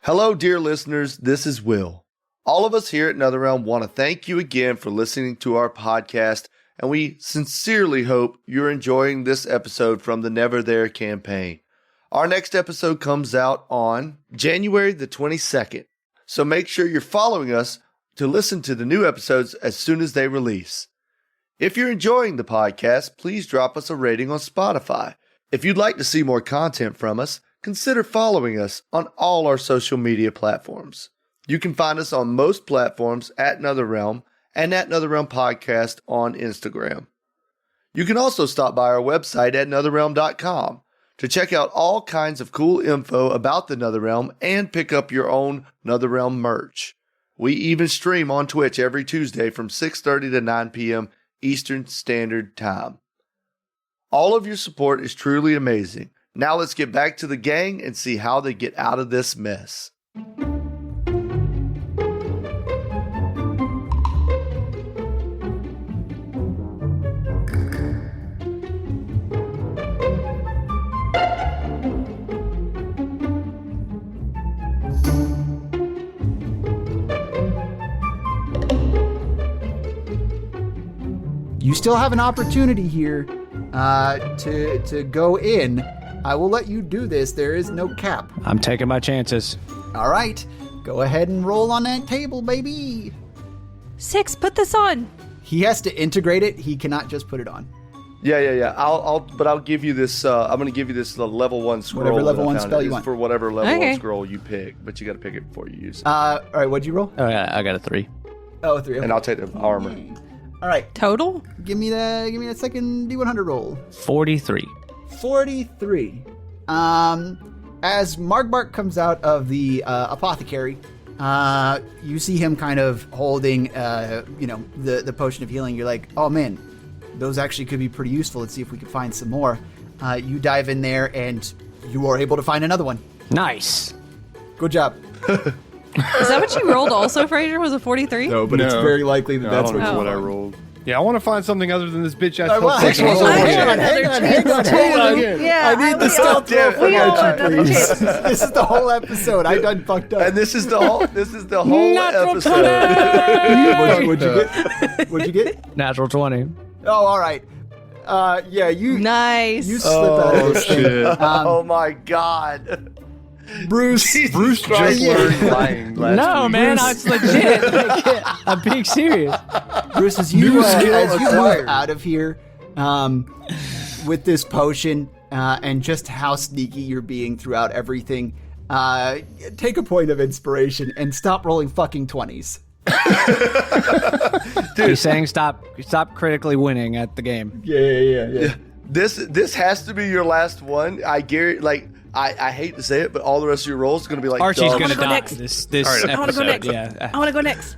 Hello, dear listeners. This is Will. All of us here at NetherRealm want to thank you again for listening to our podcast, and we sincerely hope you're enjoying this episode from the Neverthere campaign. Our next episode comes out on January the 22nd, so make sure you're following us to listen to the new episodes as soon as they release. If you're enjoying the podcast, please drop us a rating on Spotify. If you'd like to see more content from us, consider following us on all our social media platforms. You can find us on most platforms at NetherRealm and at NetherRealm Podcast on Instagram. You can also stop by our website at netherrealm.com to check out all kinds of cool info about the NetherRealm and pick up your own NetherRealm merch. We even stream on Twitch every Tuesday from 6:30 to 9 p.m. Eastern Standard Time. All of your support is truly amazing. Now let's get back to the gang and see how they get out of this mess. You still have an opportunity here to go in. I will let you do this. There is no cap. I'm taking my chances. All right. Go ahead and roll on that table, baby. 6, put this on. He has to integrate it. He cannot just put it on. Yeah. I'll give you this. I'm going to give you this level 1 scroll. Whatever level that I 1 found. spell It you is want. for whatever level 1 Okay. scroll you pick, but you got to pick it before you use it. All right. What'd you roll? Oh, yeah, I got a 3. Oh, 3. Okay. And I'll take the armor. All right. Total? Give me that second D100 roll. 43. 43. As Margbark comes out of the apothecary, you see him kind of holding, the potion of healing. You're like, oh man, those actually could be pretty useful. Let's see if we can find some more. You dive in there and you are able to find another one. Nice. Good job. Is that what you rolled also, Fraser? Was it 43? No, but it's No. very likely that No, that's I don't know what what I rolled. Yeah, I want to find something other than this bitch ass. Well, hang on. I need the stealth roll for Archie, please. This is the whole episode. I done fucked up. And this is the whole episode. What'd you get? Natural 20. Oh, all right. Yeah, you Nice. you slip out of this thing. shit. Oh my god. Bruce. Bruce just learned lying last No, week. man, it's legit. Like, I'm being serious. Bruce, as you move acquired. out of here, with this potion and just how sneaky you're being throughout everything, take a point of inspiration and stop rolling fucking 20s. He's saying stop critically winning at the game. Yeah. This has to be your last one. I guarantee. I hate to say it, but all the rest of your rolls is going to be like Archie's dumb. gonna go die next. this All right. I want to go episode. next. Yeah. I want to go next.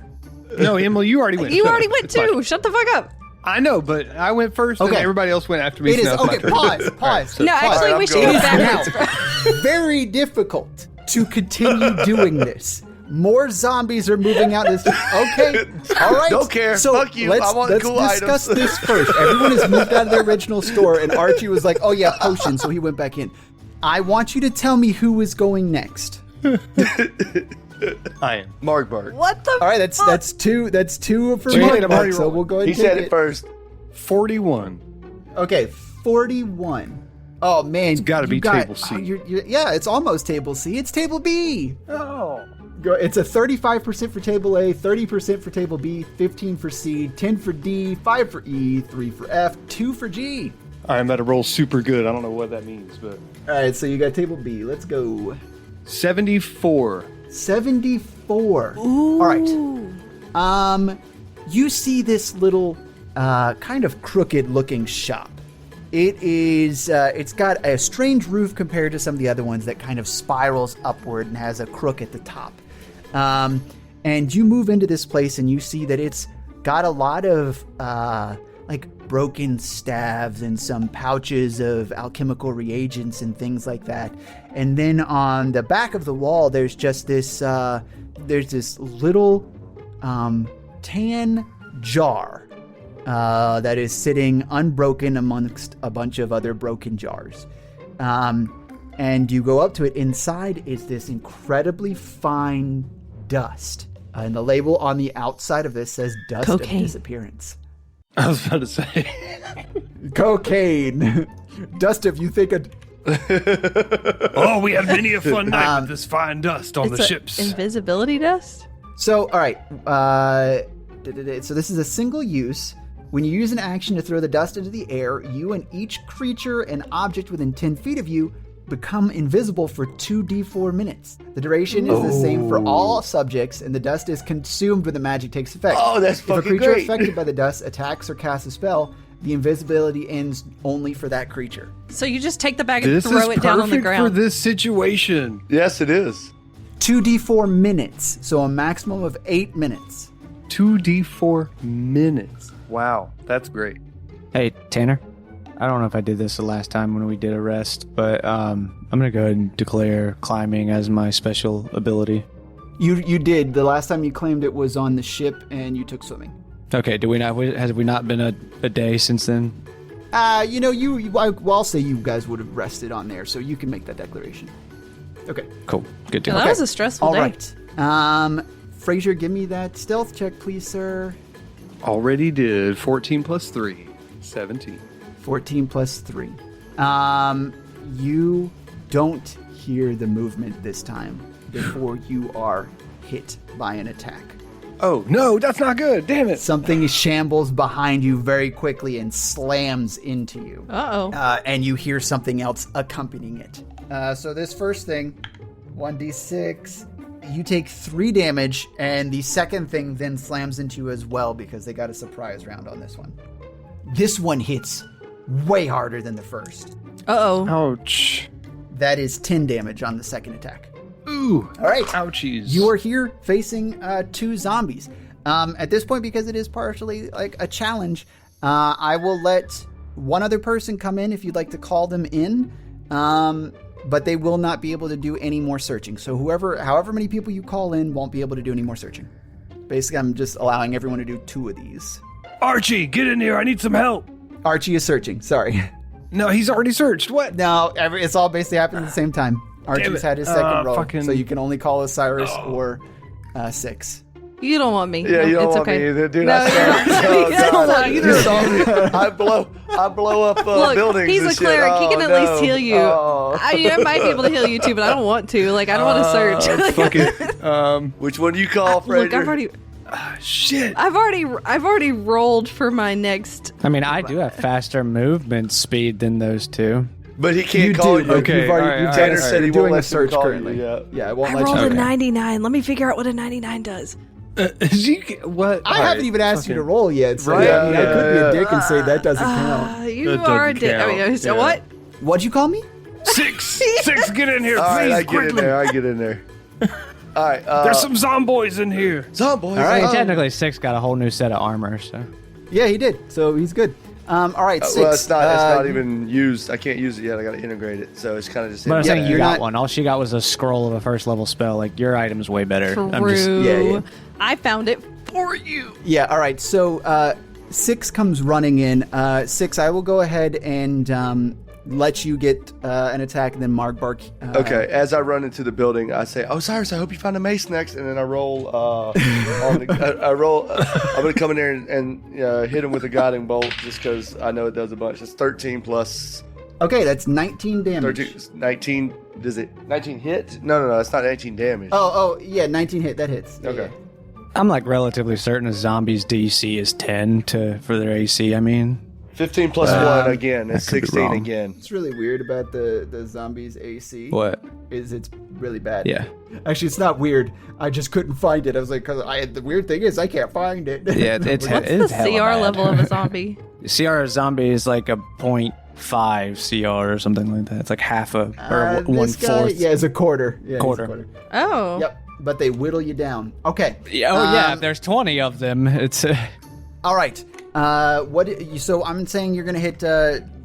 No, Emily, you already went. You Shut already up. went too. Shut the fuck up. I know, but I went first, and Okay. everybody else went after me. It so is now it's my okay. turn. Pause. No, actually, I'm we should going. go It is backwards. now very difficult to continue doing this. More zombies are moving out. Okay, all right. Don't care. So Fuck you. Let's, I want let's cool discuss items. this first. Everyone has moved out of their original store, and Archie was like, "Oh yeah, potion," so he went back in. I want you to tell me who is going next. I am. Margbark. What the? All right, that's two. That's two for So you did a Margbark. party So roll. we'll go ahead He and take said it first. 41. Okay, 41. Oh man, it's gotta be table C. Yeah, it's almost table C. It's table B. Oh. It's a 35% for table A, 30% for table B, 15 for C, 10 for D, 5 for E, 3 for F, 2 for G. I'm about to roll super good. I don't know what that means, but All right, so you got table B. Let's go. 74. 74. All right. You see this little kind of crooked looking shop. It is it's got a strange roof compared to some of the other ones that kind of spirals upward and has a crook at the top. And you move into this place and you see that it's got a lot of like broken staves and some pouches of alchemical reagents and things like that. And then on the back of the wall, there's just this little tan jar that is sitting unbroken amongst a bunch of other broken jars. and you go up to it. Inside is this incredibly fine dust. And the label on the outside of this says dust Cocaine. of disappearance. I was about to say. Cocaine. Dust of you think of... Oh, we had many a fun night with this fine dust on It's the a ships. invisibility dust? So, all right. So this is a single use. When you use an action to throw the dust into the air, you and each creature and object within 10 feet of you become invisible for 2d4 minutes. The duration is the same for all subjects, and the dust is consumed when the magic takes effect. Oh, that's If a fucking creature great. affected by the dust attacks or casts a spell, the invisibility ends only for that creature. So you just take the bag and This throw is it down on the perfect for ground. this situation. Yes, it is. 2d4 minutes, so a maximum of 8 minutes. 2d4 minutes. Wow, that's great. Hey, Tanner. I don't know if I did this the last time when we did a rest, but I'm going to go ahead and declare climbing as my special ability. You did. The last time you claimed it was on the ship, and you took swimming. Okay, has we not been a day since then? I'll say you guys would have rested on there, so you can make that declaration. Okay. Cool. Good to Yeah, go. that was a stressful All day. right. Frazier, give me that stealth check, please, sir. Already did 14 plus 3, 17. 14 plus 3. You don't hear the movement this time before you are hit by an attack. Oh, no, that's not good. Damn it. Something shambles behind you very quickly and slams into you. Uh-oh. And you hear something else accompanying it. So this first thing, 1d6, you take 3 damage, and the second thing then slams into you as well because they got a surprise round on this one. This one hits way harder than the first. Uh-oh. Ouch. That is 10 damage on the second attack. Ooh. All right. Ouchies. You are here facing 2 zombies. At this point, because it is partially like a challenge, I will let one other person come in if you'd like to call them in. But they will not be able to do any more searching. So however many people you call in won't be able to do any more searching. Basically, I'm just allowing everyone to do 2 of these. Archie, get in here. I need some help. Archie is searching. Sorry. No, he's already searched. What? No, it's all basically happening at the same time. Archie's it. had his second roll, Fucking- so you can only call Osiris or 6. You don't want me. Yeah, No, you don't it's want okay. me either, dude. No, I you don't. oh, You don't God. want either You of saw me. I blow up Look, buildings. he's and a shit. cleric. He Oh, can at no. least heal you. Oh. I mean, I might be able to heal you too, but I don't want to. Like, I don't want to search. Fuck it. Which one do you call, Fraser? Look, Shit. I've already rolled for my next. I mean, I do have faster movement speed than those two. But he can't call you. Okay, You've already, all right, Tanner said he you're won't doing a let search him call currently. you. Yeah. It won't I let rolled you. a 99. Let me figure out what a 99 does. What? I haven't even asked you to roll yet. So Right? I could be a dick and say that doesn't count. You That are a doesn't dick. I mean, count. so Yeah. what? What'd you call me? 6, get in here, All right, please, I get in quickly. there. I get in there. All right. There's some zomboys in here. zombies. All right. Hey, technically, 6 got a whole new set of armor, so. Yeah, he did. So he's good. All right, 6. Well, it's not even used. I can't use it yet. I got to integrate it. So it's kind of just. But I'm Yeah, saying you you're got not- one. All she got was a scroll of a first level spell. Like, your item's way better. True. I'm just, yeah. I found it for you. Yeah, all right. So 6 comes running in. 6, I will go ahead and let you get an attack, and then Margbark. Okay, as I run into the building, I say, "Osiris, I hope you find a mace next." And then I roll. I roll. I'm gonna come in there and hit him with a guiding bolt, just because I know it does a bunch. It's 13 plus Okay, that's 19 damage. 13, 19. Does it 19 hit? No, it's not 19 damage. Oh, yeah, 19 hit. That hits. Yeah, Okay. I'm like relatively certain a zombie's DC is 10 for their AC. I mean, 15 plus 1 again. It's that could be 16 wrong. again. What's really weird about the zombies AC what? is it's really bad. Yeah. Actually, it's not weird. I just couldn't find it. I was like, the weird thing is I can't find it. Yeah, it's What's it's the hella CR bad. level of a zombie? CR zombie is like a 0.5 CR or something like that. It's like half a or one this guy, fourth. yeah, it's a quarter. Yeah, Quarter. It's a quarter. Oh. Yep. But they whittle you down. Okay. Yeah, yeah. If there's 20 of them, it's All right. So I'm saying you're gonna hit.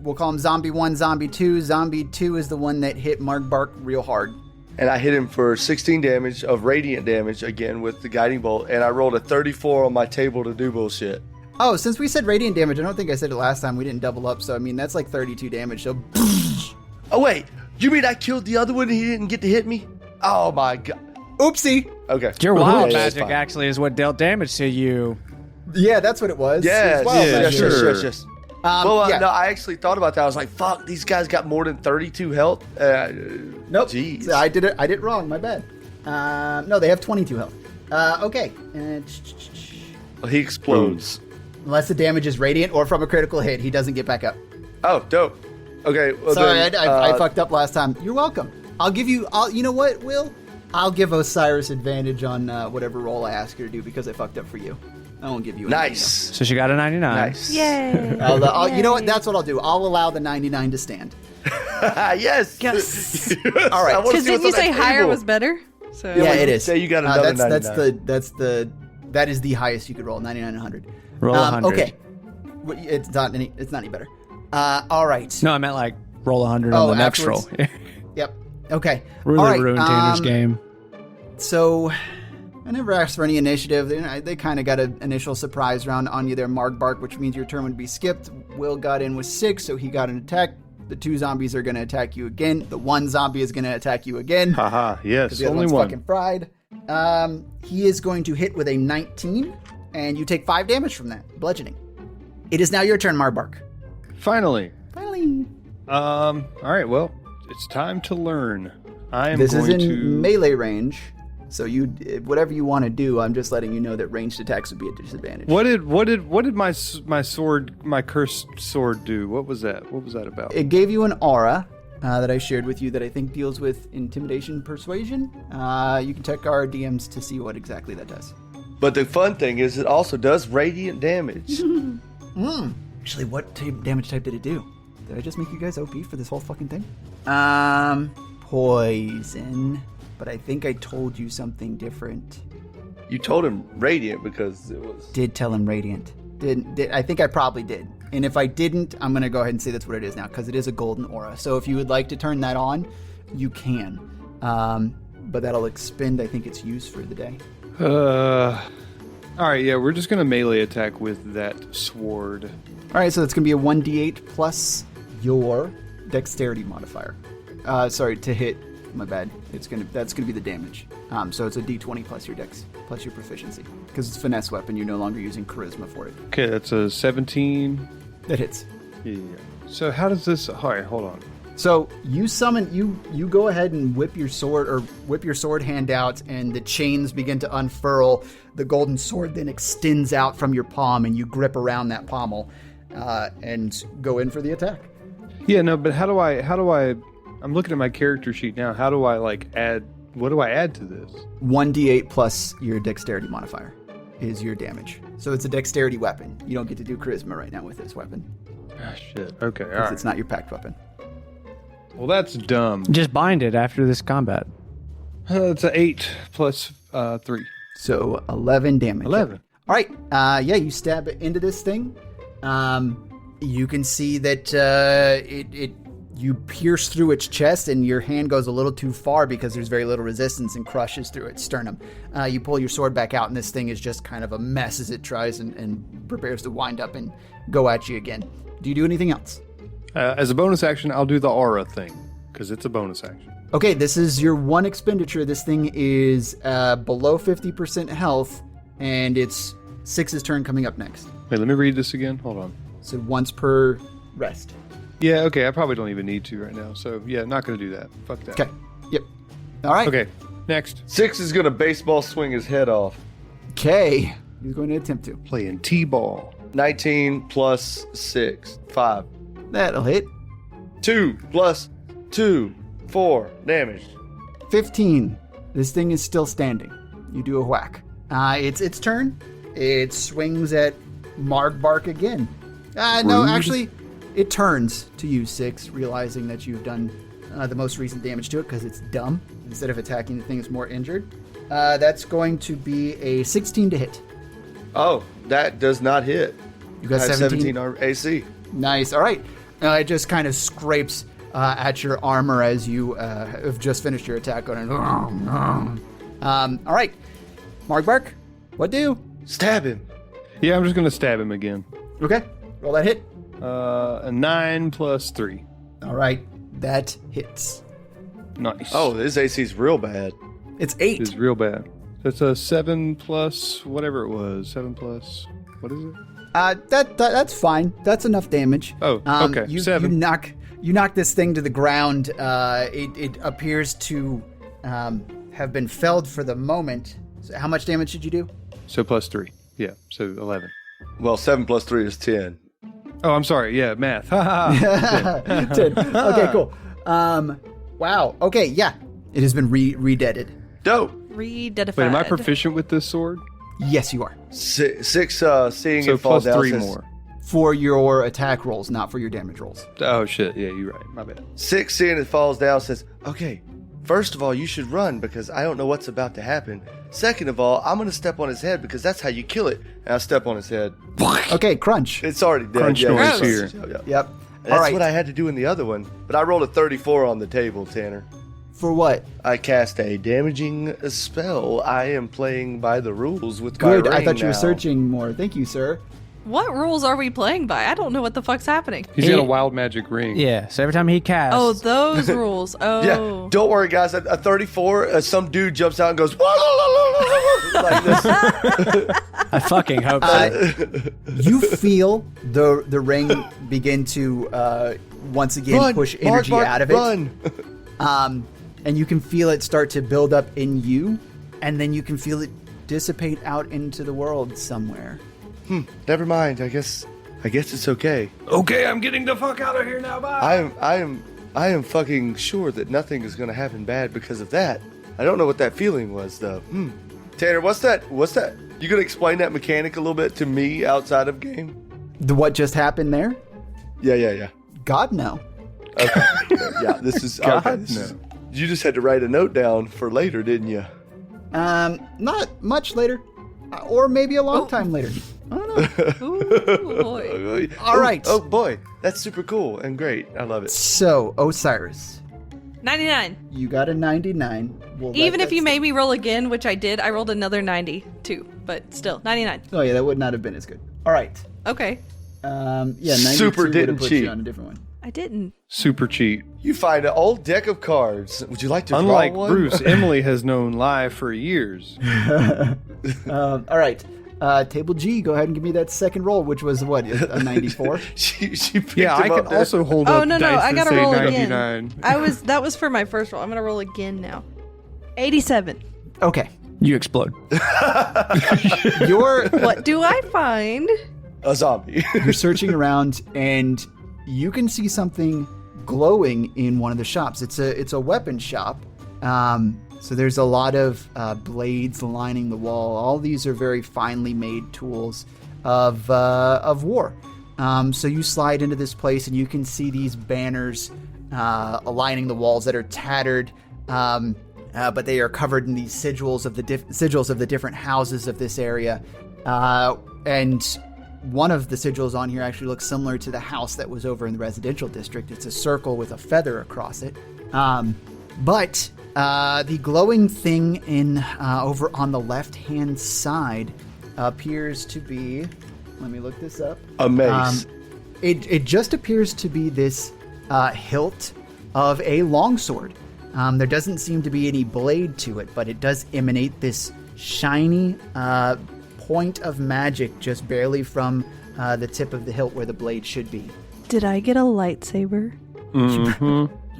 We'll call him Zombie 1, Zombie 2. Zombie 2 is the one that hit Margbark real hard. And I hit him for 16 damage of radiant damage again with the guiding bolt. And I rolled a 34 on my table to do bullshit. Oh, since we said radiant damage, I don't think I said it last time. We didn't double up, so I mean that's like 32 damage. So Oh wait, You mean I killed the other one and he didn't get to hit me? Oh my god. Oopsie. Okay. Your wild Yeah, magic it's fine. actually is what dealt damage to you. Yeah, that's what it was. Yes, It was wild yes, magic. sure. yes. Um, Well, yeah. no, I actually thought about that. I was like, fuck, these guys got more than 32 health. Nope. Jeez. So I did it wrong. My bad. No, they have 22 health. Okay. He explodes. Unless the damage is radiant or from a critical hit, he doesn't get back up. Oh, dope. Okay. Well, Sorry, then, I fucked up last time. You're welcome. I'll give you. You know what, Will? I'll give Osiris advantage on whatever roll I ask her to do because I fucked up for you. I won't give you anything Nice. So she got a 99. Nice. Yay. You know what? That's what I'll do. I'll allow the 99 to stand. Yes. Yes. All right. Because didn't you say higher was better? So Yeah, it is. Say you got another 99. That is the highest you could roll. 99 and 100. Roll 100. Okay. It's not any better. All right. No, I meant like roll 100 on the next roll. afterwards? Yep. Okay. Really All right. ruined Tanner's game. So, I never asked for any initiative. They kind of got an initial surprise round on you there, Margbark, which means your turn would be skipped. Will got in with 6, so he got an attack. The 2 zombies are going to attack you again. The 1 zombie is going to attack you again. Haha, yes, The other only one's one. fucking fried. He is going to hit with a 19, and you take 5 damage from that. Bludgeoning. It is now your turn, Margbark. Finally. Finally. All right, well, it's time to learn. I am This is going in to... melee range, so whatever you want to do, I'm just letting you know that ranged attacks would be a disadvantage. What did my sword, my cursed sword do? What was that? What was that about? It gave you an aura that I shared with you that I think deals with intimidation persuasion. You can check our DMs to see what exactly that does. But the fun thing is, it also does radiant damage. Actually, what damage type did it do? Did I just make you guys OP for this whole fucking thing? Poison. But I think I told you something different. You told him radiant because it was. Did tell him radiant. Did I think I probably did. And if I didn't, I'm going to go ahead and say that's what it is now because it is a golden aura. So if you would like to turn that on, you can. But that'll expend, I think, its use for the day. All right, yeah, we're just going to melee attack with that sword. All right, so that's going to be a 1d8 plus your dexterity modifier. Sorry, to hit. My bad. That's gonna be the damage. So it's a d20 plus your dex plus your proficiency because it's a finesse weapon. You're no longer using charisma for it. Okay, that's a 17. That hits. Yeah. So how does this... All right, hold on. So you summon you go ahead and whip your sword hand out, and the chains begin to unfurl. The golden sword then extends out from your palm, and you grip around that pommel and go in for the attack. Yeah, no, but how do I... I'm looking at my character sheet now. How do I, add... What do I add to this? 1d8 plus your dexterity modifier is your damage. So it's a dexterity weapon. You don't get to do charisma right now with this weapon Ah, shit. Okay, all because right. it's not your packed weapon. Well, that's dumb. Just bind it after this combat. It's an 8 plus 3. So 11 damage. 11. All right. Yeah, you stab it into this thing. You can see that you pierce through its chest, and your hand goes a little too far because there's very little resistance and crushes through its sternum. You pull your sword back out, and this thing is just kind of a mess as it tries and prepares to wind up and go at you again. Do you do anything else? As a bonus action, I'll do the aura thing because it's a bonus action. Okay, this is your one expenditure. This thing is below 50% health, and it's 6's turn coming up next. Wait, let me read this again. Hold on. So once per rest. Yeah, okay. I probably don't even need to right now. So, yeah, not going to do that. Fuck that. Okay. Yep. All right. Okay, next. 6 is going to baseball swing his head off. Okay. He's going to attempt to. Playing T-ball. 19 plus 6, 5. That'll hit. 2 plus 2, 4 damage. 15. This thing is still standing. You do a whack. It's its turn. It swings at Margbark again. No, actually, it turns to you, 6, realizing that you've done the most recent damage to it because it's dumb. Instead of attacking the thing that's more injured. That's going to be a 16 to hit. Oh, that does not hit. You got I have 17? 17 AC. Nice. All right. It just kind of scrapes at your armor as you have just finished your attack on it. All right. Margbark, what do? Stab him. Yeah, I'm just going to stab him again. Okay. Roll that hit. A 9 plus 3. All right. That hits. Nice. Oh, this AC's real bad. It's 8. It's real bad. That's a 7 plus whatever it was. 7 plus, what is it? That's fine. That's enough damage. Oh, okay. You 7. You knock this thing to the ground. It appears to have been felled for the moment. So how much damage did you do? So plus 3. Yeah, so 11. Well, 7 plus 3 is 10. Oh, I'm sorry. Yeah, math. 10. Okay, cool. Wow. Okay, yeah. It has been re-deaded. Dope. Re-deadified. Wait, am I proficient with this sword? Yes, you are. 6 seeing So it fall plus down. 3 says- more. For your attack rolls, not for your damage rolls. Oh, shit. Yeah, you're right. My bad. 6 seeing it falls down says, okay, first of all, you should run because I don't know what's about to happen. Second of all, I'm going to step on his head because that's how you kill it. And I step on his head. Okay, crunch. It's already dead. Crunch noise it's- here. Yeah. Yep. That's All right. what I had to do in the other one. But I rolled a 34 on the table, Tanner. For what? I cast a damaging spell. I am playing by the rules with Good. my ring I thought you were now. searching more. Thank you, sir. What rules are we playing by? I don't know what the fuck's happening. He's got a wild magic ring. Yeah, so every time he casts... Oh, those rules. Oh. Yeah, don't worry, guys. A 34, some dude jumps out and goes, like this. I fucking hope so. You feel the ring begin to once again Run, push energy Margbark, out of it. Run. And you can feel it start to build up in you, and then you can feel it dissipate out into the world somewhere. Never mind. I guess it's okay. Okay, I'm getting the fuck out of here now. Bye. I am fucking sure that nothing is going to happen bad because of that. I don't know what that feeling was though. Tanner, what's that? You gonna explain that mechanic a little bit to me outside of game? What just happened there? Yeah. God, no. Okay. Yeah, this is God, okay, this no. is- you just had to write a note down for later, didn't you? Not much later, or maybe a long time later. I don't know. Ooh, boy. All right. Oh boy, that's super cool and great. I love it. So, Osiris, 99. you got a 99. We'll let Even if that you st- made me roll again, which I did, I rolled another 90 too. But still, 99. Oh yeah, that would not have been as good. All right. Okay. Yeah, 92 Super would didn't have put cheat. you on a different one. I didn't. Super cheat. You find an old deck of cards. Would you like to Unlike draw one? Bruce, Emily has known lie for years. All right. Table G, go ahead and give me that second roll, which was what, a 94? she picked Yeah, I him can up there. also hold Oh up no, dice I that gotta say roll 99. again. That was for my first roll. I'm gonna roll again now. 87. Okay. You explode. What do I find? A zombie. You're searching around and you can see something glowing in one of the shops. It's a weapon shop. So there's a lot of blades lining the wall. All these are very finely made tools of war. So you slide into this place and you can see these banners lining the walls that are tattered, but they are covered in these sigils of the different houses of this area. And one of the sigils on here actually looks similar to the house that was over in the residential district. It's a circle with a feather across it. But the glowing thing in over on the left-hand side appears to be... Let me look this up. A mace. It just appears to be this hilt of a longsword. There doesn't seem to be any blade to it, but it does emanate this shiny point of magic just barely from the tip of the hilt where the blade should be. Did I get a lightsaber?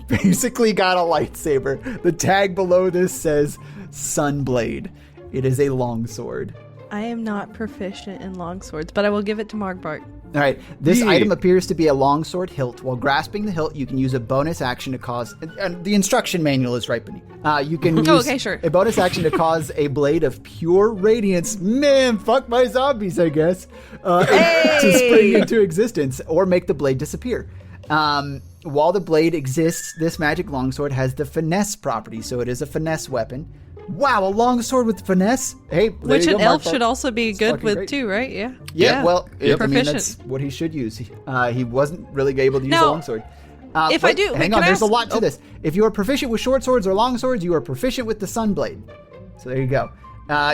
Basically got a lightsaber. The tag below this says Sunblade. It is a longsword. I am not proficient in longswords, but I will give it to Margbark. All right, this Yeah. item appears to be a longsword hilt. While grasping the hilt, you can use a bonus action to cause... And the instruction manual is right beneath. You can use okay, sure. a bonus action to cause a blade of pure radiance. Man, fuck my zombies, I guess. To spring into existence or make the blade disappear. While the blade exists, this magic longsword has the finesse property, so it is a finesse weapon. Wow, a longsword with finesse? Hey, there Which you an go, elf Mark. should also be It's good fucking with great. too, right? Yeah. Yeah, well, I mean, Proficient. that's what he should use. He wasn't really able to use a Now, longsword. if I do- hang can on, I there's a ask- lot to this. If you are proficient with short swords or long swords, you are proficient with the Sunblade. So there you go.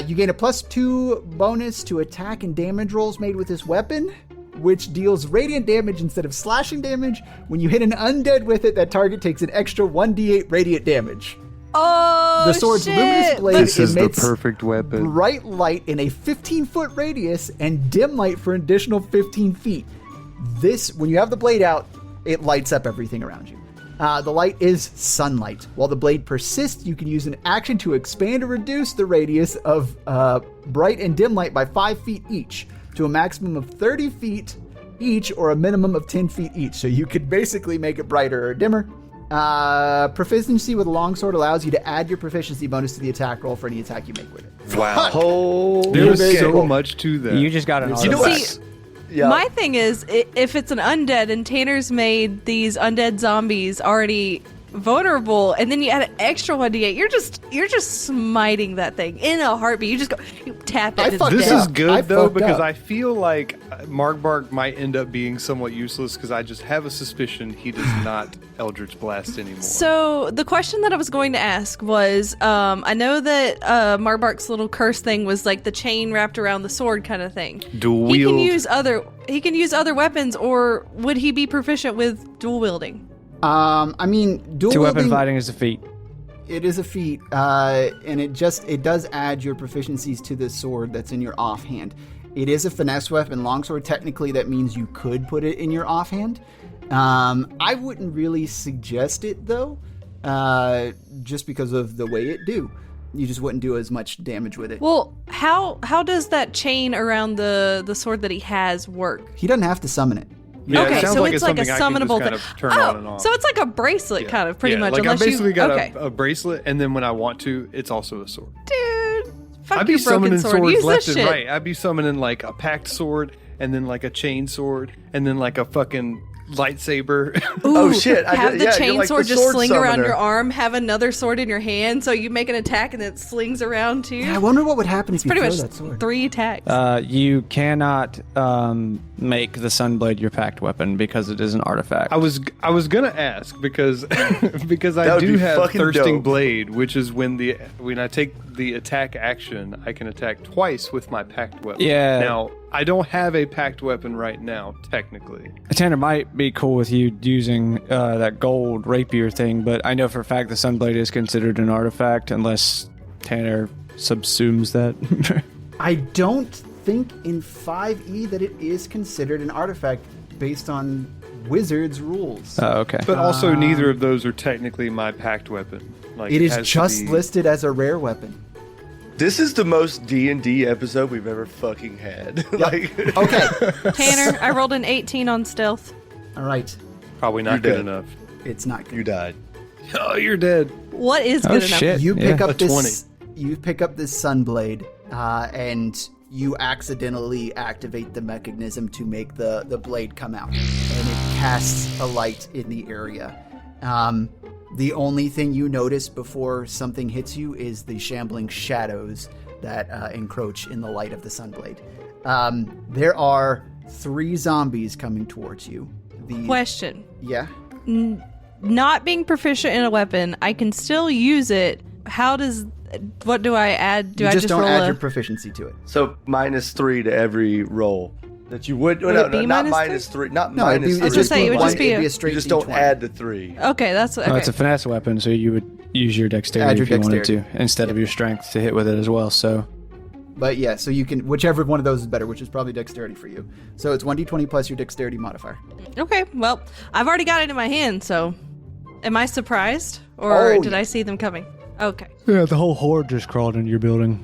You gain a +2 bonus to attack and damage rolls made with this weapon. which deals radiant damage instead of slashing damage. When you hit an undead with it, that target takes an extra 1d8 radiant damage. Oh, The sword's shit. luminous blade This is the emits perfect weapon. bright light in a 15-foot radius and dim light for an additional 15 feet. This, when you have the blade out, it lights up everything around you. The light is sunlight. While the blade persists, you can use an action to expand or reduce the radius of bright and dim light by 5 feet each to a maximum of 30 feet each or a minimum of 10 feet each. So you could basically make it brighter or dimmer. Proficiency with a longsword allows you to add your proficiency bonus to the attack roll for any attack you make with it. Wow. Holy There's very so cool. much to that. You just got an You know artifact. what? See, Yeah. My thing is, if it's an undead and Tanner's made these undead zombies already vulnerable, and then you add an extra 1d8, you're just smiting that thing in a heartbeat. You just go, you tap it. I and it's fucked This dead. is I good though fucked because up. I feel like Margbark might end up being somewhat useless because I just have a suspicion he does not Eldritch Blast anymore. So the question that I was going to ask was, I know that Margbark's little curse thing was like the chain wrapped around the sword kind of thing. Dual He can wield. use other weapons, or would he be proficient with dual wielding? I mean, dual Two-weapon wielding, fighting is a feat. it is a feat, and it does add your proficiencies to the sword that's in your offhand. It is a finesse weapon. Longsword, technically, that means you could put it in your offhand. I wouldn't really suggest it, though, just because of the way it do. You just wouldn't do as much damage with it. Well, how does that chain around the sword that he has work? He doesn't have to summon it. Yeah, Okay, it sounds so like it's like a something I can summonable just kind thing. of turn on and off. So it's like a bracelet, kind of, pretty Yeah, much. Like unless I basically you, got okay. a bracelet, and then when I want to, it's also a sword. Dude, fuck I'd be your broken summoning sword. swords Use left this and shit. right. I'd be summoning like a packed sword, and then like a chain sword, and then like a fucking lightsaber. Oh, shit. Have the you're chain like the sword just sword sling around summoner. your arm. Have another sword in your hand, so you make an attack and it slings around too. I wonder what would happen if you Pretty throw much that sword. 3 attacks. You cannot make the Sunblade your packed weapon because it is an artifact. I was gonna ask because because That I would do be have fucking thirsting dope. blade, which is when I take the attack action, I can attack twice with my packed weapon. Yeah. Now I don't have a packed weapon right now, technically. Tanner might be cool with you using that gold rapier thing, but I know for a fact the Sunblade is considered an artifact unless Tanner subsumes that. I don't think in 5e that it is considered an artifact based on Wizards rules. Oh, okay. But also, neither of those are technically my packed weapon. Like it is has to just be- listed as a rare weapon. This is the most D&D episode we've ever fucking had. Like, Okay, Tanner, I rolled an 18 on stealth. all right. Probably not You're good dead. enough. It's not good. you died. Oh, you're dead. What is Oh, good enough? shit. You Yeah. pick up A this. You pick up this Sunblade, and you accidentally activate the mechanism to make the blade come out, and it casts a light in the area. The only thing you notice before something hits you is the shambling shadows that encroach in the light of the Sunblade. There are 3 zombies coming towards you. Question. Yeah. Not being proficient in a weapon, I can still use it. What do I add? Do You I just don't roll add a... your proficiency to it. So -3 to every roll that you would. Would no, it be not minus -3. Not No, it'd be, -3. I was gonna say, it would just be a- it'd You straight just don't D20. add the 3. Okay, that's okay. Oh, it's a finesse weapon, so you would use your dexterity Add your if you wanted dexterity. to, instead of your strength to hit with it as well. So But yeah, so you can, whichever one of those is better, which is probably dexterity for you. So it's 1d20 plus your dexterity modifier. Okay, well, I've already got it in my hand, so am I surprised? Or Oh, did yeah. I see them coming? Okay. yeah, the whole horde just crawled into your building.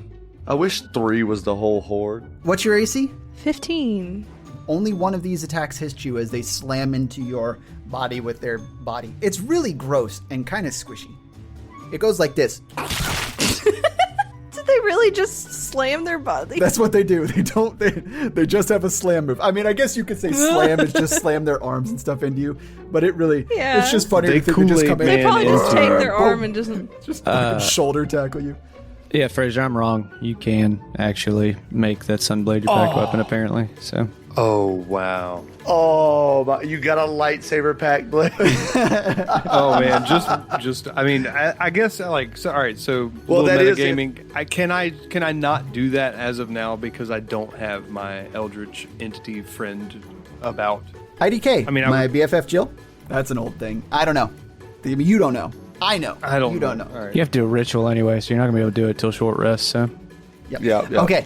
I wish 3 was the whole horde. What's your AC? 15. Only one of these attacks hits you as they slam into your body with their body. It's really gross and kind of squishy. It goes like this. Did they really just slam their body? That's what they do. They just have a slam move. I mean, I guess you could say slam is just slam their arms and stuff into you, but it really, Yeah. it's just funny They to think they just Kool-Aid come in They Man probably just into take it. their arm and just... just fucking shoulder tackle you. Yeah, Fraser, I'm wrong. You can actually make that Sunblade your packed weapon, apparently. So Oh wow. Oh, you got a lightsaber pack blade. Oh man, just I mean, I guess like so. All right, so Well, that is it. gaming. Can I not do that as of now because I don't have my Eldritch entity friend about? IDK. I mean, my BFF Jill. That's an old thing. I don't know. I mean, you don't know. I know. I don't. You don't know. All right. You have to do a ritual anyway, so you're not gonna be able to do it till short rest. So Yep. Yeah. Okay.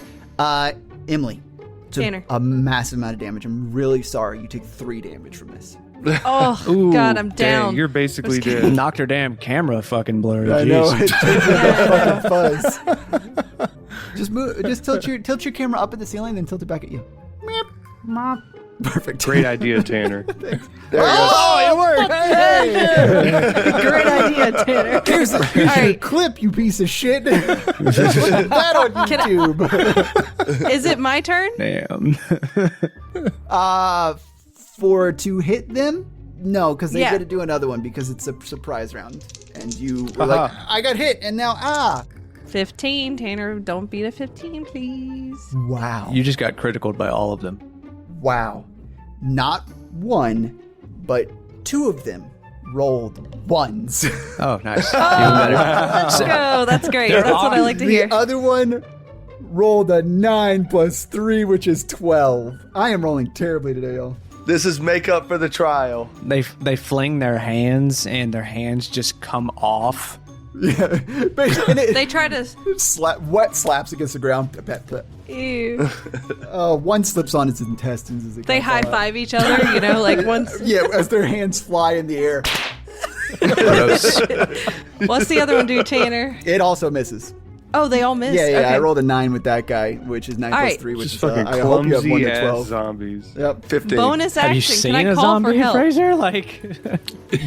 Emily. It's Tanner. a massive amount of damage. I'm really sorry. You take 3 damage from this. Oh, Ooh, God, I'm Dang, down. you're basically dead. knocked her damn camera fucking blurry. I Jeez. know. It takes a fucking fuzz. Just move. Just tilt your camera up at the ceiling, then tilt it back at you. Perfect. Great idea, Tanner. There you Oh, it worked. Hey. Great idea, Tanner. Here's All your right. clip, you piece of shit. Put that on YouTube. Is it my turn? Damn. To hit them? No, because they Yeah. get to do another one because it's a surprise round. And you were like, I got hit, and now 15. Tanner, don't beat a 15, please. Wow. You just got criticaled by all of them. Wow. Not one, but 2 of them rolled ones. Oh, nice. Even better. Let's go. That's great. That's what I like to hear. The other one rolled a 9 plus 3, which is 12. I am rolling terribly today, y'all. This is makeup for the trial. They fling their hands, and their hands just come off. Yeah. And it They try to. wet slaps against the ground. Ew. One slips on its intestines as They high five each other, you know, like once. Yeah, as their hands fly in the air. Gross. What's the other one do, Tanner? It also misses. Oh, they all missed. Yeah, Okay. I rolled a 9 with that guy, which is 9 All plus right. 3, which Just is fucking I hope you have one clumsy to ass 12. zombies. Yep. 15. Bonus Have you action. seen Can I a call for zombie, help? Fraser? Like,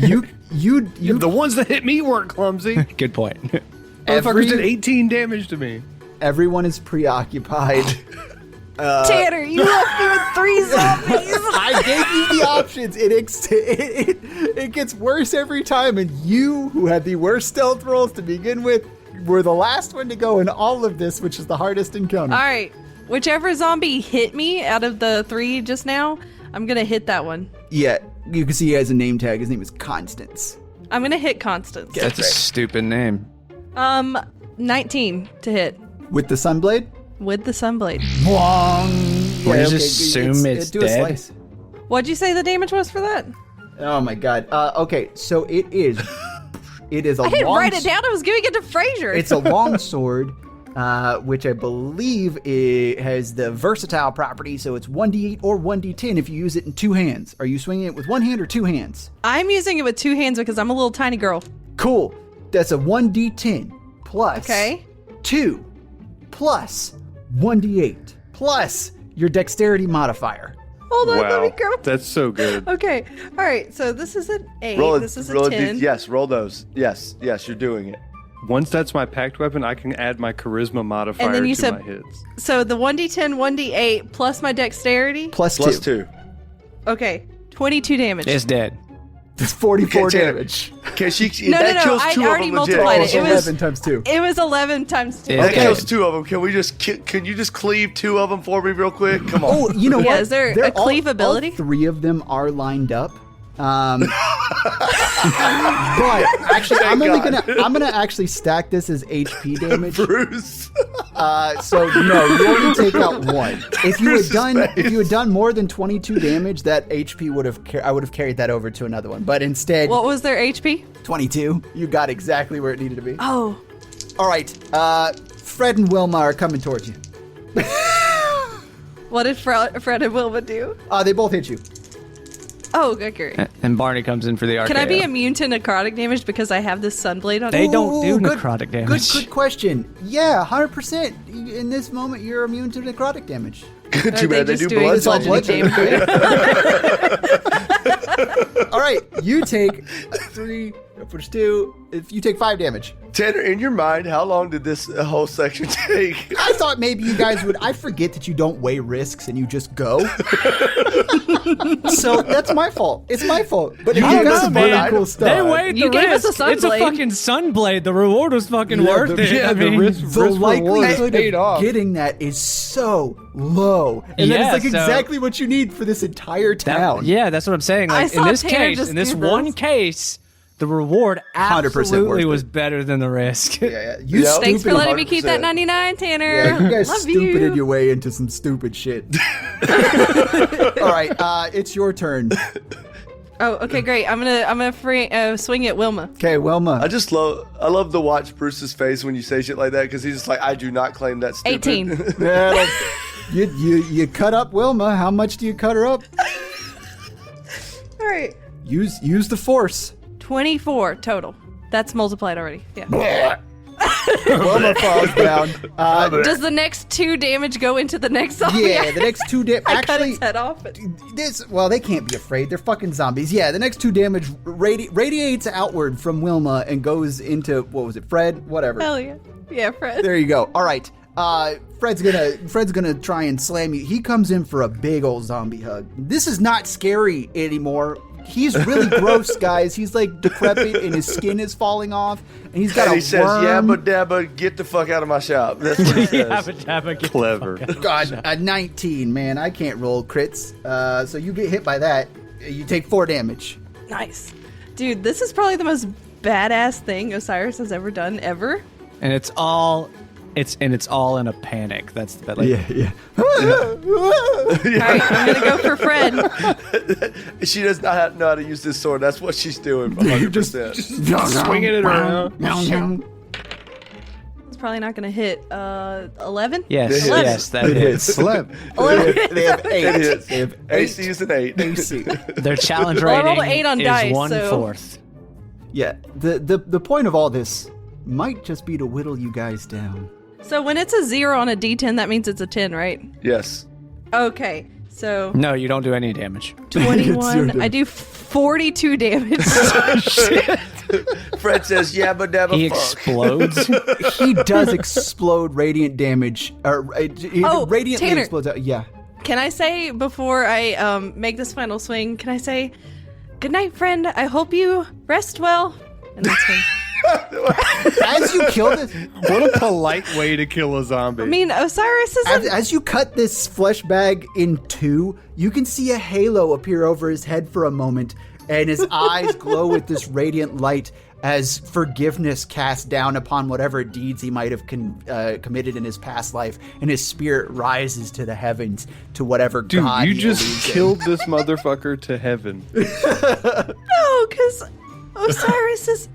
You The ones that hit me weren't clumsy. good point. Motherfuckers did 18 damage to me. everyone is preoccupied. Tanner, you left me with 3 zombies. I gave you the options. It gets worse every time, and you, who had the worst stealth rolls to begin with, were the last one to go in all of this, which is the hardest encounter. All right. Whichever zombie hit me out of the 3 just now, I'm going to hit that one. Yeah, you can see he has a name tag. His name is Constance. I'm going to hit Constance. That's a stupid name. 19 to hit With the Sunblade? with the sunblade. Wrong. Well, you just assume it's do a dead? slice. What'd you say the damage was for that? Oh my god. Okay, so it is a I didn't long write it down. I was giving it to Fraser. It's a long sword, which I believe has the versatile property, so it's 1d8 or 1d10 if you use it in 2 hands. Are you swinging it with 1 hand or 2 hands? I'm using it with 2 hands because I'm a little tiny girl. Cool. That's a 1d10 plus Okay. 2 plus 1d8 plus your dexterity modifier. Hold on, let me Wow. go. That's so good. Okay. All right. So this is an 8. This is a roll 10. yes, roll those. Yes, you're doing it. Once that's my packed weapon, I can add my charisma modifier And then you to said- my hits. So the 1d10, 1d8 plus my dexterity. Plus Plus 2. 2. Okay. 22 damage. It's dead. That's 44 Okay, Tanner. damage. Okay, No, that no, kills I 2 already of them legit. multiplied it. So It was 11 times 2. It was 11 times 2. Yeah. That Okay. kills 2 of them. Can we just can you just cleave 2 of them for me real quick? Come on. Oh, you know Yeah, what? is there They're a cleave ability? All 3 of them are lined up. But actually, I'm gonna actually stack this as HP damage. Bruce. So no, you only take out 1. If you had done more than 22 damage, that HP I would have carried that over to another one. But instead, What was their HP? 22. You got exactly where it needed to be. Oh. All right, Fred and Wilma are coming towards you. What did Fred and Wilma do? They both hit you. Oh, okay. And Barney comes in for the RKO. Can I be immune to necrotic damage because I have this sunblade on They me? don't do good- necrotic damage. Good question. Yeah, 100%. In this moment, you're immune to necrotic damage. Too bad they just do doing blood. It's all bludgeoning blood. damage? All right, you take 3 plus 2. If you take 5 damage. Tanner, in your mind, how long did this whole section take? I thought maybe you guys would. I forget that you don't weigh risks and you just go. So that's my fault. It's my fault. But you gave got us some a very man. cool stuff. They weighed You the gave us risk. a It's a sunblade. fucking sunblade. The reward was fucking worth it. yeah, I the mean, risk- The reward likelihood paid of off. getting that is so low, and Yeah, that is like so- exactly what you need for this entire town. Yeah, that's what I'm saying. I Like in saw this Tanner case, just in this do one this. case, the reward 100% absolutely worth was it. better than the risk. Yeah. You Yep. Thanks for stupid. letting me keep that 100%. 99, Tanner. Yeah, you guys Love stupided you. your way into some stupid shit. All right, it's your turn. Oh, okay, great. I'm gonna swing at Wilma. Okay, Wilma. I love to watch Bruce's face when you say shit like that because he's just like, I do not claim that stupid. 18. Yeah, you cut up Wilma. How much do you cut her up? All right. Use the force. 24 total. That's multiplied already. Yeah. Wilma falls down. Does the next 2 damage go into the next zombie? Yeah, the next 2 damage. I cut Actually, its head off. they can't be afraid. They're fucking zombies. Yeah, the next 2 damage radiates outward from Wilma and goes into, what was it, Fred? Whatever. Hell yeah. Yeah, Fred. There you go. All right. Fred's gonna try and slam you. He comes in for a big old zombie hug. This is not scary anymore. He's really gross, guys. He's like decrepit and his skin is falling off, and he's got And a he says, worm. "Yabba dabba, get the fuck out of my shop." That's what he says. Clever. God, a 19, man. I can't roll crits. So you get hit by that. You take 4 damage. Nice. Dude, this is probably the most badass thing Osiris has ever done, ever. And it's all in a panic. That's the like, Yeah. All right, I'm going to go for Fred. She does not know how to use this sword. That's what she's doing. 100%. Swinging it around. It's probably not going to hit. 11? Yes, 11. yes, that It is. hits. 11. They have 8. It hits. They have 8 AC is an 8. AC. Their challenge Well, I rolled rating an 8 on is dice, 1/4. Yeah. The point of all this might just be to whittle you guys down. So when it's a 0 on a d10, that means it's a 10, right? Yes. Okay, so No, you don't do any damage. 21. I do 42 damage. Fred says, "Yabba dabba He fuck." explodes. He does explode radiant damage. Radiantly Tanner. explodes out. Yeah. Can I say, before I make this final swing, can I say, good night, friend. I hope you rest well. And that's swing. As you kill this, What a polite way to kill a zombie. I mean, Osiris is as you cut this flesh bag in 2, you can see a halo appear over his head for a moment, and his eyes glow with this radiant light as forgiveness casts down upon whatever deeds he might have committed in his past life, and his spirit rises to the heavens to whatever Dude, god you he just believes in. killed this motherfucker to heaven. no, because Osiris is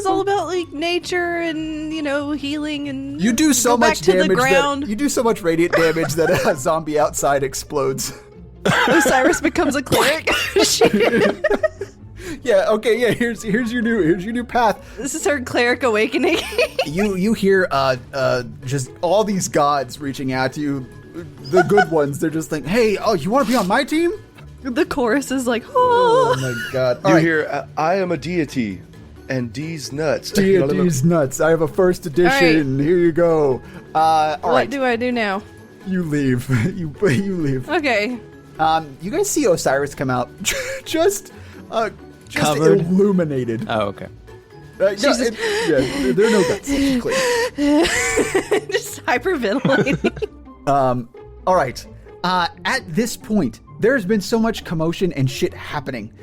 all about like nature and healing and You do so go back much to damage the ground. you do so much radiant damage that a zombie outside explodes. Osiris becomes a cleric. Yeah, okay, yeah, here's your new path. This is her cleric awakening. You hear just all these gods reaching out to you, the good ones. They're just like, "Hey, you want to be on my team?" The chorus is like, Oh oh. my god! You hear, "I am a deity, and D's nuts." Deity's nuts. I have a first edition. Here you go. All What right, do I do now? you leave. you leave. Okay. You guys see Osiris come out, just Covered. illuminated. Oh, okay. There are no guts. It's clear. Just hyperventilating. All right. At this point, there's been so much commotion and shit happening.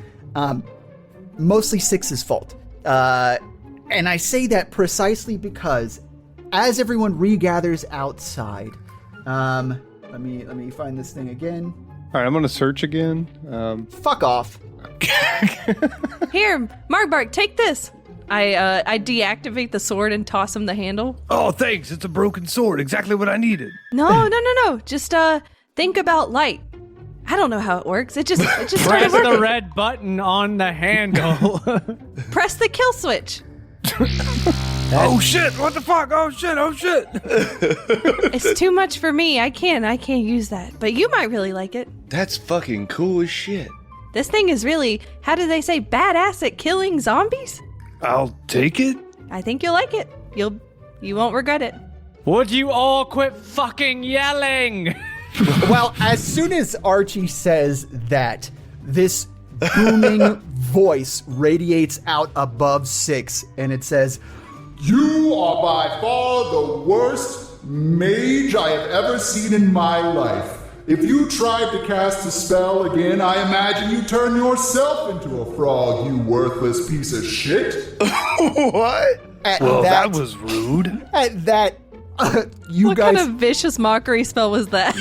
Mostly Six's fault. And I say that precisely because as everyone regathers outside, let me find this thing again. All right, I'm gonna search again. Fuck off. Here, Margbark, take this. I deactivate the sword and toss him the handle. Oh, thanks. It's a broken sword. Exactly what I needed. No. Just think about light. I don't know how it works. It just Press started working. the red button on the handle. Press the kill switch. Oh shit! What the fuck? Oh shit! It's too much for me. I can't use that. But you might really like it. That's fucking cool as shit. This thing is really, how do they say, badass at killing zombies? I'll take it. I think you'll like it. You won't regret it. Would you all quit fucking yelling? Well, as soon as Archie says that, this booming voice radiates out above Six, and it says, You are by far the worst mage I have ever seen in my life. If you tried to cast a spell again, I imagine you turn yourself into a frog, you worthless piece of shit. What? That was rude. At that, you What guys, kind of vicious mockery spell was that?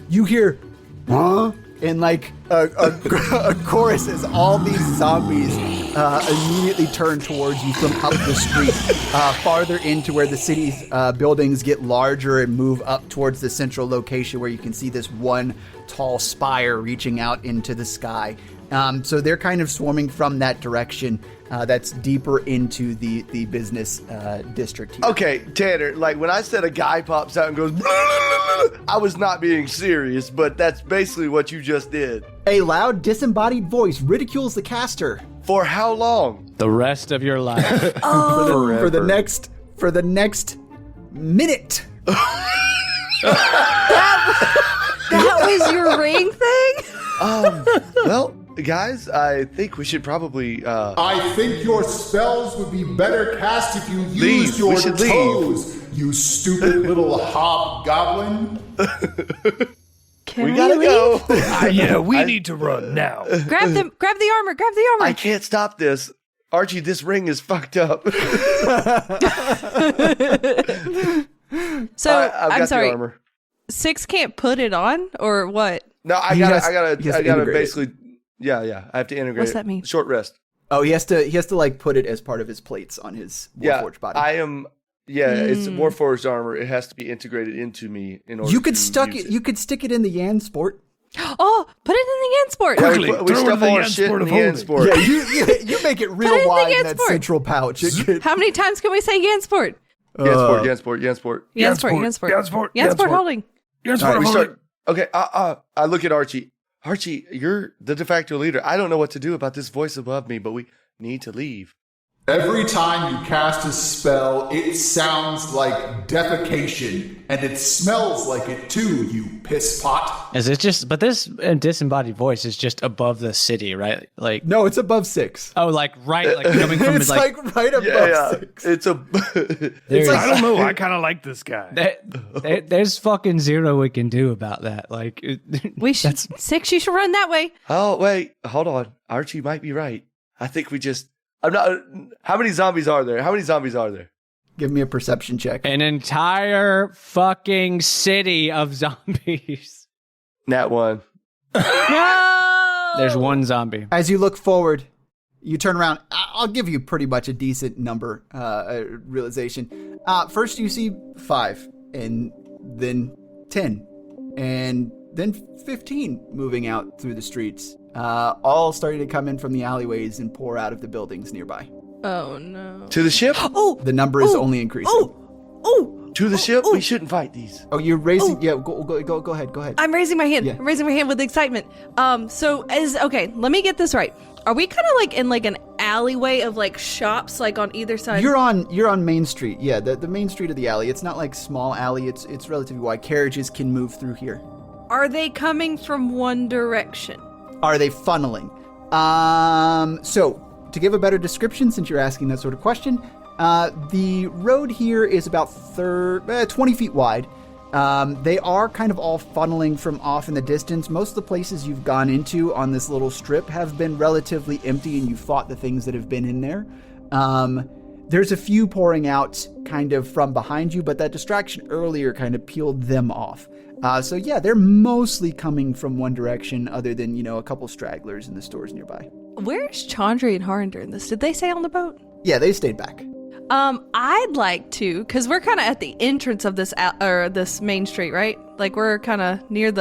you hear, huh? And like a chorus as all these zombies immediately turn towards you from up the street, farther into where the city's buildings get larger and move up towards the central location where you can see this one tall spire reaching out into the sky. So they're kind of swarming from that direction. That's deeper into the business district here. Okay, Tanner, like when I said a guy pops out and goes, blah, blah, blah, I was not being serious, but that's basically what you just did. A loud, disembodied voice ridicules the caster For how long? The rest of your life. for the next minute. That was your ring thing? Well, guys, I think we should probably, I think your spells would be better cast if you Leave. used your We should leave. toes, you stupid little hobgoblin. Can we gotta leave? go. Yeah, we need to run now. Grab the armor. Grab the armor. I can't stop this. Archie, this ring is fucked up. So I've I'm got sorry. the armor. 6 can't put it on, or what? No, I He gotta has to integrate it. basically, yeah. I have to integrate What's it. that mean? Short rest. Oh, he has to like put it as part of his plates on his Warforged body. I am. Yeah, it's Warforged armor. It has to be integrated into me in order. You could to use You could stick it in the Yan Sport. Oh, put it in the Yansport. Yeah, Quickly, we throw it stuff in the all our Yan shit Sport in of the Yan holding. Sport. Yeah, you make it Put real it in the wide in Yan that Sport. central pouch. It could- How many times can we say Yansport? Yansport. Yansport holding. Yan All right, Sport we of holding. start. Okay, I look at Archie. Archie, you're the de facto leader. I don't know what to do about this voice above me, but we need to leave. Every time you cast a spell, it sounds like defecation, and it smells like it too, you piss pot. Is it just? But this disembodied voice is just above the city, right? Like, No, it's above 6. oh, like right, like coming from It's like right above Yeah, 6. it's a. there's, I don't know. I kind of like this guy. there's fucking zero we can do about that. Like, We should 6. You should run that way. Oh wait, hold on. Archie might be right. I think we just. I'm not. How many zombies are there? Give me a perception check. an entire fucking city of zombies. Nat 1. No. There's one zombie. As you look forward, you turn around. I'll give you pretty much a decent number realization. First, you see 5, and then 10, and then 15 moving out through the streets, all starting to come in from the alleyways and pour out of the buildings nearby. Oh no. To the ship. Oh. The number is only increasing. Oh. To the ship. We shouldn't fight these. Oh, you're raising. Yeah, go ahead. Go ahead. I'm raising my hand. Yeah. I'm raising my hand with excitement. Okay, let me get this right. Are we kind of like in like an alleyway of like shops like on either side? You're on Main Street. Yeah, the main street of the alley. It's not like small alley. It's relatively wide. Carriages can move through here. Are they coming from one direction? Are they funneling? So, to give a better description, since you're asking that sort of question, the road here is about 20 feet wide. They are kind of all funneling from off in the distance. Most of the places you've gone into on this little strip have been relatively empty, and you've fought the things that have been in there. There's a few pouring out kind of from behind you, but that distraction earlier kind of peeled them off. So yeah, they're mostly coming from one direction, other than, a couple stragglers in the stores nearby. Where's Chaundry and Haran during this? Did they stay on the boat? Yeah, they stayed back. I'd like to, because we're kind of at the entrance of this this main street, right? Like we're kind of near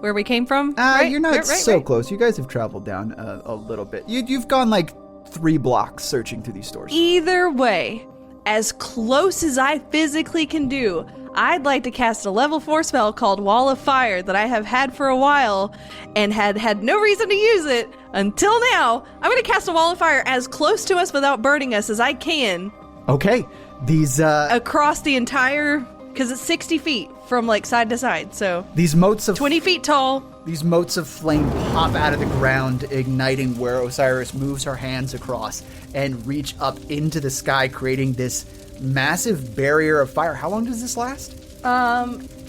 where we came from. Right? You're not Right, so right. close. You guys have traveled down a little bit. You've gone like 3 blocks searching through these stores. Either way, as close as I physically can do, I'd like to cast a level 4 spell called Wall of Fire that I have had for a while and had no reason to use it until now. I'm going to cast a Wall of Fire as close to us without burning us as I can Okay, these across the entire, because it's 60 feet from like side to side, so motes of 20 feet tall. These motes of flame pop out of the ground, igniting where Osiris moves her hands across and reach up into the sky, creating this massive barrier of fire. How long does this last?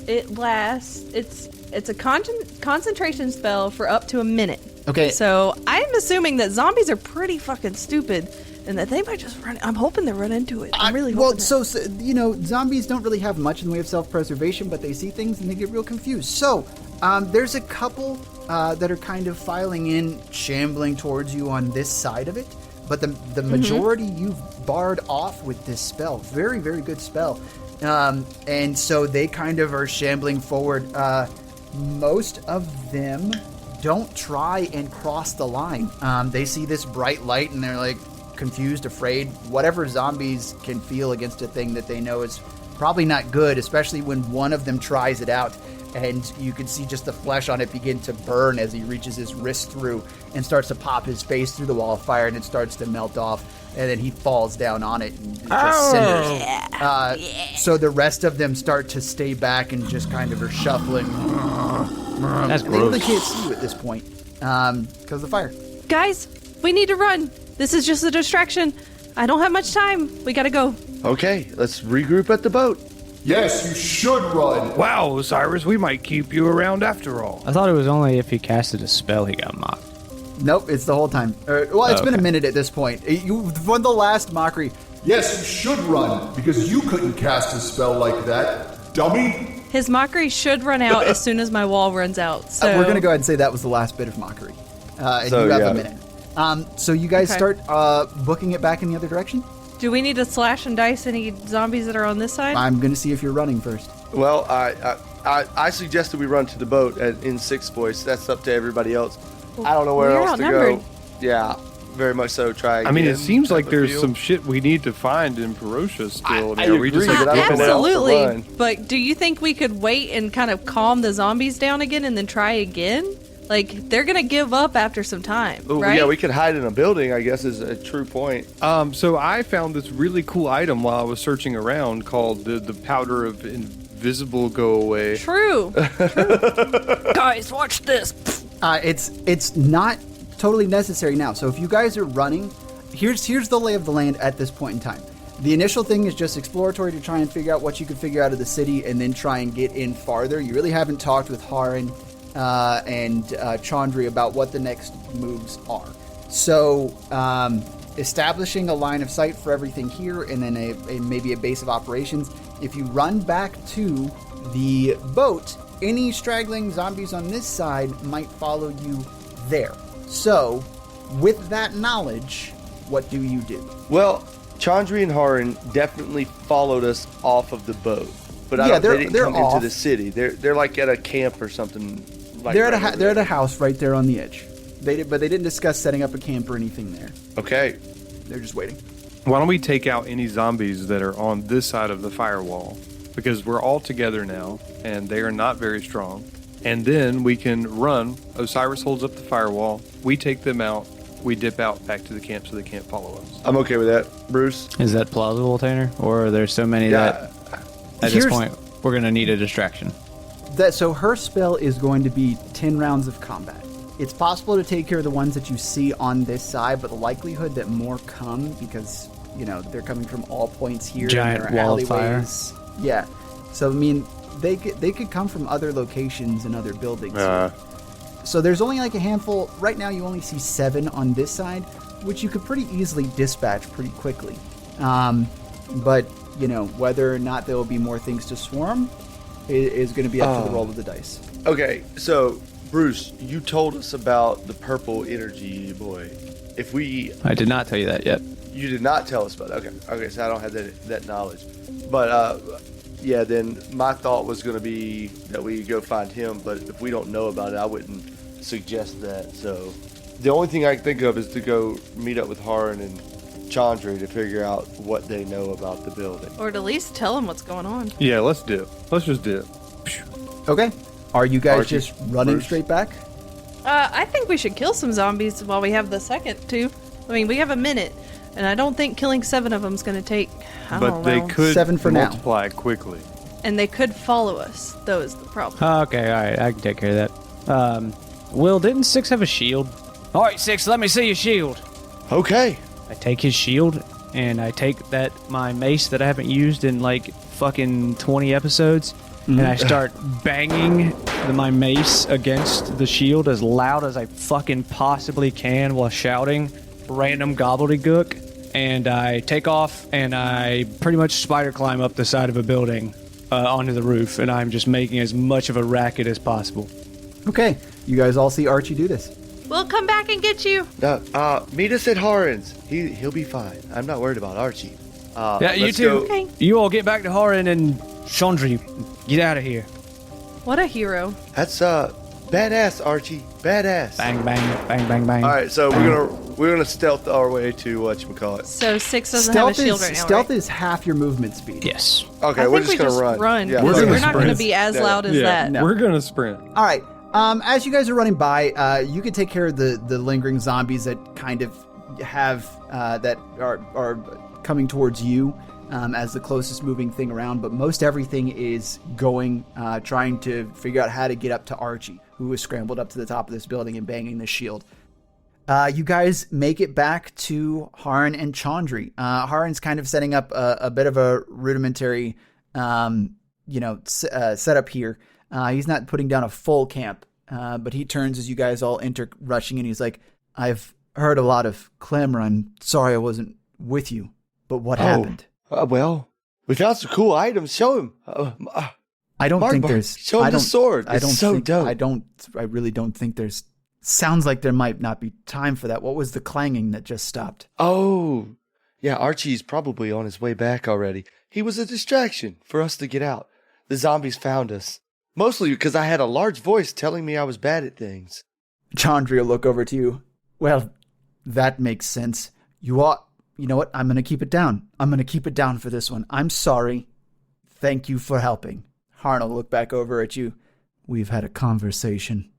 It lasts, It's a concentration spell for up to a minute. Okay. So I'm assuming that zombies are pretty fucking stupid, and that they might just run. I'm hoping they run into it. I'm really hoping. Well, so you know, zombies don't really have much in the way of self-preservation, but they see things and they get real confused. So there's a couple that are kind of filing in, shambling towards you on this side of it, but the majority you've barred off with this spell. Very, very good spell. And so they kind of are shambling forward. Most of them don't try and cross the line. They see this bright light and they're like confused, afraid. Whatever zombies can feel against a thing that they know is probably not good, especially when one of them tries it out. And you can see just the flesh on it begin to burn as he reaches his wrist through and starts to pop his face through the wall of fire, and it starts to melt off. And then he falls down on it and it just cinders. So the rest of them start to stay back and just kind of are shuffling. That's They really gross. can't see you at this point because of the fire. Guys, we need to run. This is just a distraction. I don't have much time. We gotta go. Okay, let's regroup at the boat. Yes, you should run. Wow, Osiris, we might keep you around after all. I thought it was only if he casted a spell he got mocked. Nope, it's the whole time. It's been a minute at this point. You won the last mockery. Yes, you should run, because you couldn't cast a spell like that, dummy. His mockery should run out as soon as my wall runs out. So We're going to go ahead and say that was the last bit of mockery. And So, you have yeah. a minute. So you guys Okay. start booking it back in the other direction? Do we need to slash and dice any zombies that are on this side? I'm going to see if you're running first. Well, I suggested we run to the boat in Sixth Voice. That's up to everybody else. I don't know where We're else to outnumbered. go. Yeah, very much so. Try again. I mean, it seems like type of there's feel. some shit we need to find in Perosia still. I Are we just agree, like but I don't dipping know out? what else to Absolutely. run. But do you think we could wait and kind of calm the zombies down again and then try again? Like, they're going to give up after some time, Ooh, right? Yeah, we could hide in a building, I guess, is a true point. So I found this really cool item while I was searching around called the powder of invisible go away. True. Guys, watch this. It's not totally necessary now. So if you guys are running, here's the lay of the land at this point in time. The initial thing is just exploratory to try and figure out what you can figure out of the city and then try and get in farther. You really haven't talked with Haran and Chaundry about what the next moves are. So establishing a line of sight for everything here and then maybe a base of operations. If you run back to the boat, any straggling zombies on this side might follow you there. So, with that knowledge, what do you do? Well, Chaundry and Haran definitely followed us off of the boat, but Yeah, they didn't they're come off. into the city. They're like at a camp or something. Like They're right over they're at there. a house right there on the edge. But they didn't discuss setting up a camp or anything there. Okay. They're just waiting. Why don't we take out any zombies that are on this side of the firewall? Because we're all together now, and they are not very strong. And then we can run. Osiris holds up the firewall. We take them out. We dip out back to the camp so they can't follow us. I'm okay with that, Bruce. Is that plausible, Tanner? Or are there so many that at this Here's- point we're going to need a distraction? So her spell is going to be 10 rounds of combat. It's possible to take care of the ones that you see on this side, but the likelihood that more come because, they're coming from all points here. Giant and there are wall of fire. alleyways. Yeah. So, I mean, they could come from other locations and other buildings. So there's only like a handful. Right now you only see 7 on this side, which you could pretty easily dispatch pretty quickly. But, whether or not there will be more things to swarm is going to be up to the roll of the dice. Okay, so Bruce, you told us about the purple energy boy. If we, I did not tell you that yet. you did not tell us about it. Okay, so I don't have that knowledge. But yeah, then my thought was going to be that we go find him. But if we don't know about it, I wouldn't suggest that. So the only thing I can think of is to go meet up with Haran and Chaundry to figure out what they know about the building. Or to at least tell them what's going on. Yeah, let's dip. Let's just dip. Okay. Are you guys Archie, just running Bruce. straight back? I think we should kill some zombies while we have the second two. I mean, we have a minute, and I don't think killing 7 of them is going to take, I But don't they know. could 7 for now. multiply quickly. And they could follow us. That was the problem. Okay, all right, I can take care of that. Will, didn't Six have a shield? All right, Six, let me see your shield. Okay. I take his shield, and I take my mace that I haven't used in like fucking 20 episodes, and I start banging my mace against the shield as loud as I fucking possibly can while shouting random gobbledygook. And I take off, and I pretty much spider climb up the side of a building onto the roof, and I'm just making as much of a racket as possible. Okay, you guys all see Archie do this. We'll come back and get you. Meet us at Horan's. He'll be fine. I'm not worried about Archie. Yeah, you let's too. go. Okay. You all get back to Horan and Chaundry. Get out of here. What a hero. That's badass, Archie. Badass. Bang, bang, bang, bang, bang. All right, so we're gonna stealth our way to whatchamacallit. So 6 doesn't have a shield right now, stealth right? is half your movement speed. Yes. Okay, I we're think just we gonna run. Yeah, We're We're gonna not going to sprint. be as loud as that. No. We're gonna sprint. All right. As you guys are running by, you can take care of the lingering zombies that kind of have that are coming towards you as the closest moving thing around. But most everything is going, trying to figure out how to get up to Archie, who is scrambled up to the top of this building and banging the shield. You guys make it back to Haran and Chaundry. Haran's kind of setting up a bit of a rudimentary, setup here. He's not putting down a full camp, but he turns as you guys all enter rushing, and he's like, I've heard a lot of clamor. I'm sorry I wasn't with you, but what happened? Well, we found some cool items. Show him. I don't think Margbark, there's... show him the sword. It's so dope. I really don't think there's... Sounds like there might not be time for that. What was the clanging that just stopped? Oh, yeah, Archie's probably on his way back already. He was a distraction for us to get out. The zombies found us. Mostly because I had a large voice telling me I was bad at things. Chaundry will look over to you. Well, that makes sense. You know what? I'm going to keep it down. I'm going to keep it down for this one. I'm sorry. Thank you for helping. Harn will look back over at you. We've had a conversation.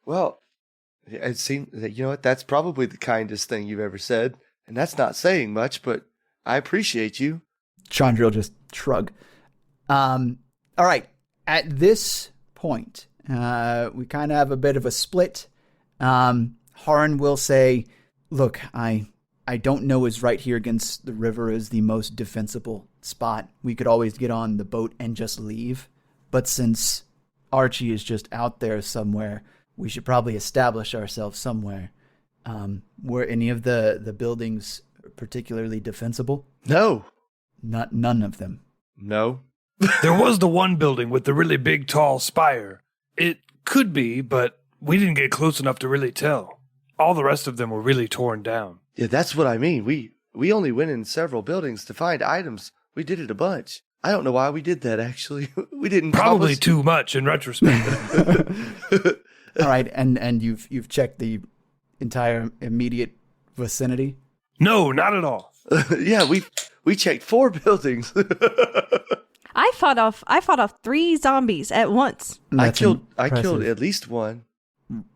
Well, it seems that, you know what, that's probably the kindest thing you've ever said. And that's not saying much, but I appreciate you. Chaundry will just shrug. All right. At this point, we kind of have a bit of a split. Harn will say, look, I don't know is right here against the river is the most defensible spot. We could always get on the boat and just leave. But since Archie is just out there somewhere, we should probably establish ourselves somewhere. Were any of the buildings particularly defensible? No. None of them. No. There was the one building with the really big, tall spire. It could be, but we didn't get close enough to really tell. All the rest of them were really torn down. Yeah, that's what I mean. We only went in several buildings to find items. We did it a bunch. I don't know why we did that, actually. We didn't Probably too much in retrospect. All right, and you've checked the entire immediate vicinity? No, not at all. Yeah, we checked 4 buildings. I fought off 3 zombies at once. I killed impressive. at least one.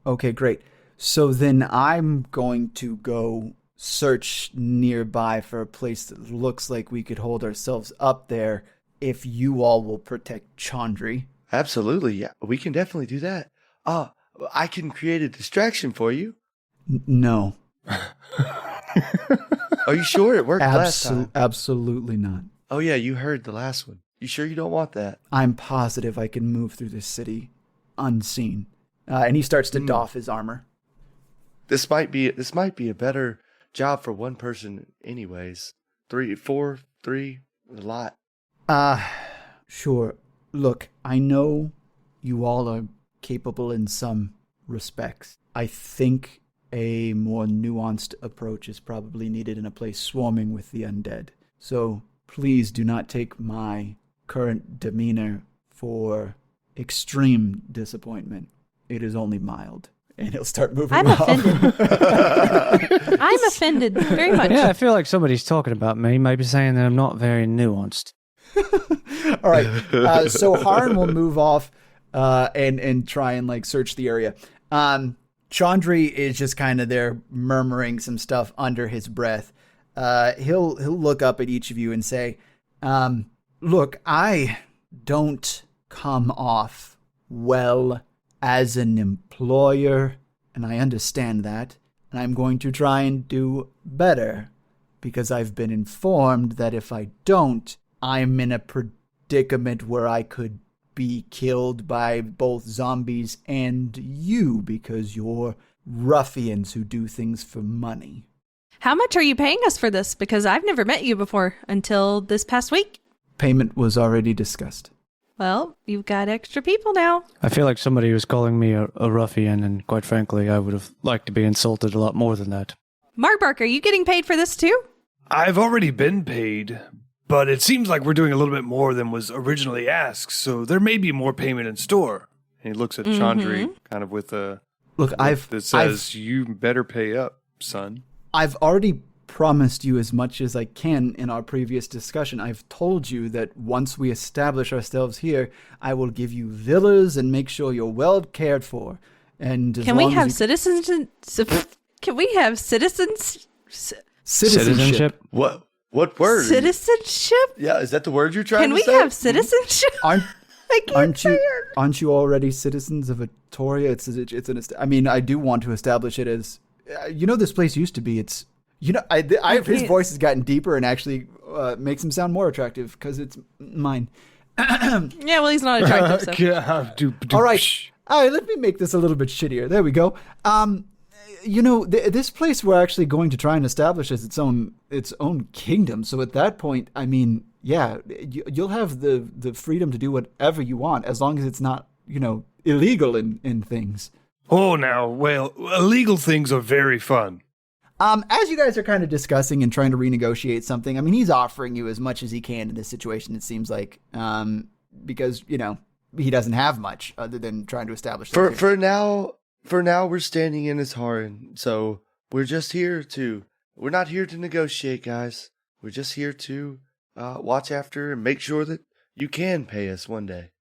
Okay, great. So then I'm going to go search nearby for a place that looks like we could hold ourselves up there if you all will protect Chaundry. Absolutely, yeah. We can definitely do that. I can create a distraction for you. No. Are you sure it worked last time? Absolutely not. Oh yeah, you heard the last one. You sure you don't want that? I'm positive I can move through this city unseen. And he starts to doff his armor. This might be a better job for one person anyways. 3, 4, 3, a lot. Sure. Look, I know you all are capable in some respects. I think a more nuanced approach is probably needed in a place swarming with the undead. So please do not take my current demeanor for extreme disappointment. It is only mild. And he'll start moving I'm off. offended. I'm offended very much. Yeah, I feel like somebody's talking about me, maybe saying that I'm not very nuanced. All right. So Harn will move off and try and like search the area. Chaundry is just kind of there murmuring some stuff under his breath. He'll look up at each of you and say, look, I don't come off well as an employer, and I understand that, and I'm going to try and do better, because I've been informed that if I don't, I'm in a predicament where I could be killed by both zombies and you because you're ruffians who do things for money. How much are you paying us for this? Because I've never met you before until this past week. Payment was already discussed. Well, you've got extra people now. I feel like somebody was calling me a ruffian, and quite frankly, I would have liked to be insulted a lot more than that. Margbark, are you getting paid for this too? I've already been paid, but it seems like we're doing a little bit more than was originally asked, so there may be more payment in store. And he looks at Chaundry kind of with a look that says, you better pay up, son. I've already promised you as much as I can in our previous discussion. I've told you that once we establish ourselves here, I will give you villas and make sure you're well cared for. And can we have citizens? Can we have citizens? Citizenship? What word? Citizenship? Yeah, is that the word you're trying Can to say? we have citizenship? I can't say it. Aren't you already citizens of Atoria? I mean, I do want to establish it as, this place used to be. It's, his voice has gotten deeper and actually makes him sound more attractive because it's mine. Yeah, well, he's not attractive. So. All right, let me make this a little bit shittier. There we go. This place we're actually going to try and establish as its own kingdom. So at that point, I mean, yeah, you'll have the freedom to do whatever you want as long as it's not, illegal in things. Oh, now, well, illegal things are very fun. As you guys are kind of discussing and trying to renegotiate something, I mean, he's offering you as much as he can in this situation, it seems like, because, he doesn't have much other than trying to establish something. For now, we're standing in his Haran, so we're not here to negotiate, guys. We're just here to watch after and make sure that you can pay us one day.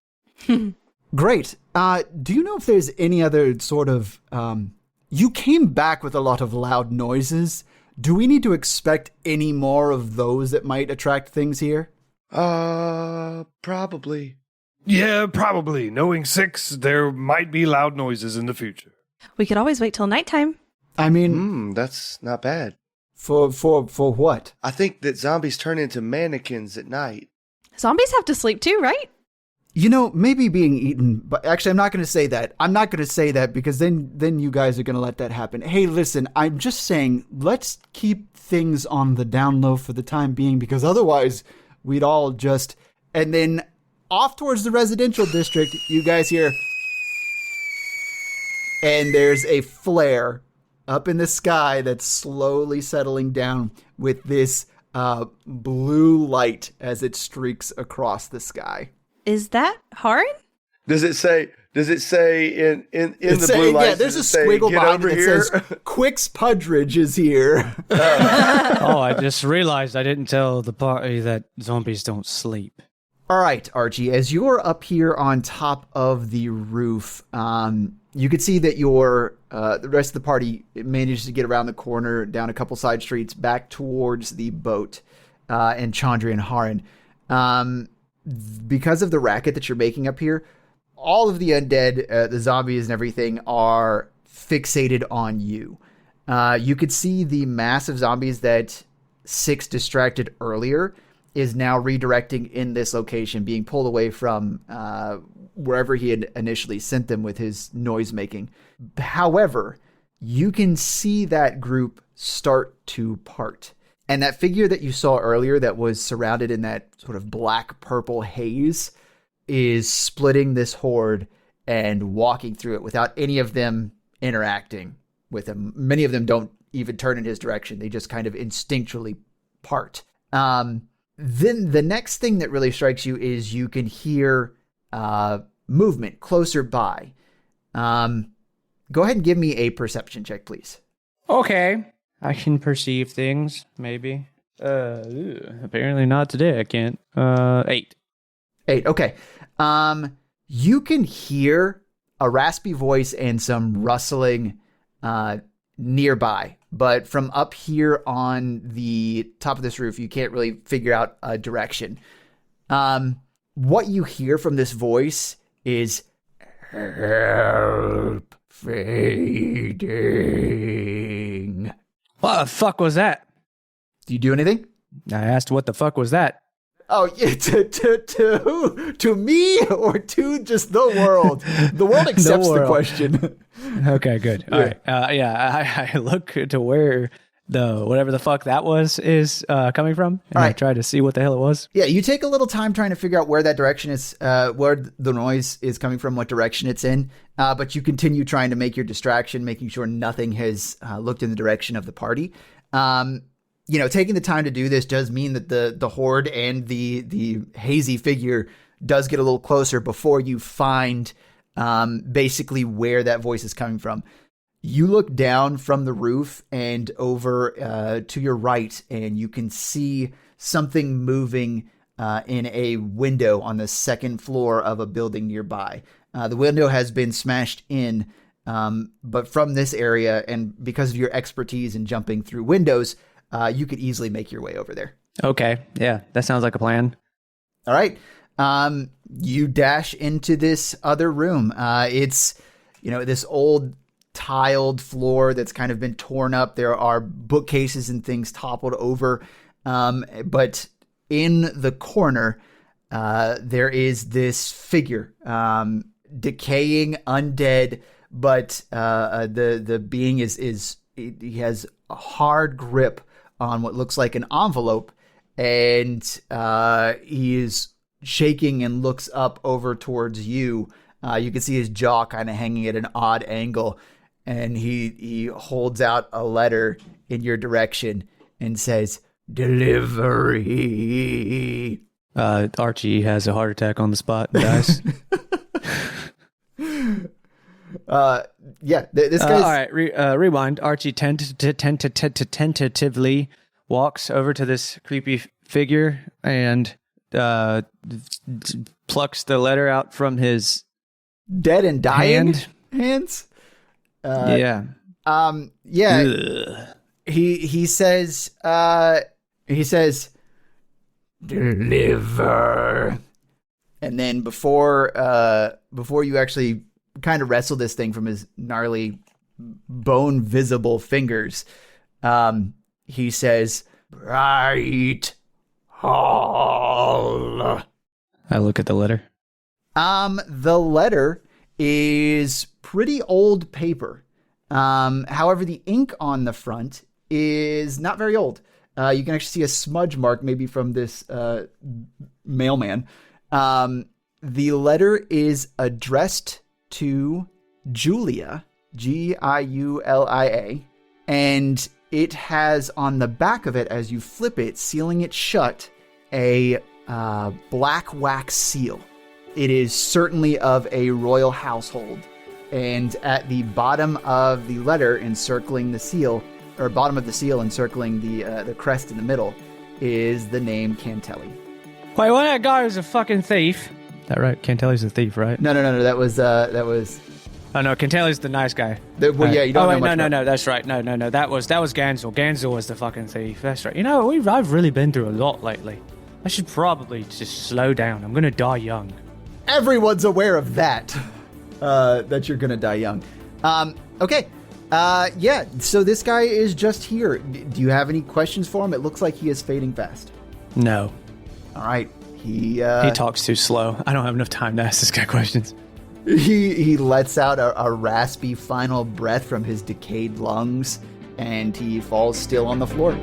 Great. Do you know if there's any other sort of... you came back with a lot of loud noises. Do we need to expect any more of those that might attract things here? Probably. Yeah, probably. Knowing 6, there might be loud noises in the future. We could always wait till nighttime. I mean... that's not bad. For what? I think that zombies turn into mannequins at night. Zombies have to sleep too, right? Maybe being eaten, but actually I'm not going to say that. I'm not going to say that because then you guys are going to let that happen. Hey, listen, I'm just saying, let's keep things on the down low for the time being because otherwise we'd all just... And then off towards the residential district, you guys hear... And there's a flare up in the sky that's slowly settling down with this blue light as it streaks across the sky. Is that Haran? Does it say in the blue lights? Yeah, there's a squiggle behind it that says Quix Pudridge is here. Oh, I just realized I didn't tell the party that zombies don't sleep. All right, Archie, as you're up here on top of the roof, you can see that the rest of the party managed to get around the corner, down a couple side streets, back towards the boat, and Chaundry and Haran. Because of the racket that you're making up here, all of the undead, the zombies and everything are fixated on you. You could see the mass of zombies that 6 distracted earlier is now redirecting in this location, being pulled away from wherever he had initially sent them with his noise making. However, you can see that group start to part. And that figure that you saw earlier that was surrounded in that sort of black-purple haze is splitting this horde and walking through it without any of them interacting with him. Many of them don't even turn in his direction. They just kind of instinctually part. Then the next thing that really strikes you is you can hear movement closer by. Go ahead and give me a perception check, please. Okay. I can perceive things, maybe. Apparently not today, I can't. 8. 8, okay. You can hear a raspy voice and some rustling nearby. But from up here on the top of this roof, you can't really figure out a direction. What you hear from this voice is, "Help fading." What the fuck was that? Do you do anything? I asked what the fuck was that? Oh, yeah, to who? To me or to just the world? The world accepts the question. Okay, good. All right. I look to where the whatever the fuck that was is coming from, and I try to see what the hell it was. Yeah, you take a little time trying to figure out where that direction is, where the noise is coming from, what direction it's in. But you continue trying to make your distraction, making sure nothing has looked in the direction of the party. Taking the time to do this does mean that the horde and the hazy figure does get a little closer before you find basically where that voice is coming from. You look down from the roof and over to your right, and you can see something moving in a window on the second floor of a building nearby. The window has been smashed in, but from this area, and because of your expertise in jumping through windows, you could easily make your way over there. Okay, yeah, that sounds like a plan. All right. You dash into this other room. It's, this old tiled floor that's kind of been torn up. There are bookcases and things toppled over. But in the corner, there is this figure, decaying, undead, but the being he has a hard grip on what looks like an envelope, and he is shaking and looks up over towards you. You can see his jaw kind of hanging at an odd angle, and he holds out a letter in your direction and says, "Delivery." Archie has a heart attack on the spot and dies. This guy's... all right, rewind. Archie tentatively walks over to this creepy figure and plucks the letter out from his dead and dying hands. Yeah. Ugh. He says, "Deliver." And then before you actually kind of wrestle this thing from his gnarly bone visible fingers, he says, "Bright Hall." I look at the letter. The letter is pretty old paper. However, the ink on the front is not very old. You can actually see a smudge mark, maybe from this mailman. The letter is addressed to Julia, Giulia, and it has on the back of it, as you flip it, sealing it shut, a black wax seal. It is certainly of a royal household. And at the bottom of the letter, encircling the seal, or bottom of the seal, encircling the crest in the middle, is the name Cantelli. Wait, one of that guy was a fucking thief. That right? Cantelli's a thief, right? No. That was. Oh no, Cantelli's the nice guy. Yeah, you don't know much. No. That's right. No. That was Gansel. Gansel was the fucking thief. That's right. I've really been through a lot lately. I should probably just slow down. I'm gonna die young. Everyone's aware of that. That you're gonna die young. Okay. So this guy is just here. Do you have any questions for him? It looks like he is fading fast. No. All right. He talks too slow. I don't have enough time to ask this guy questions. He lets out a raspy final breath from his decayed lungs, and he falls still on the floor.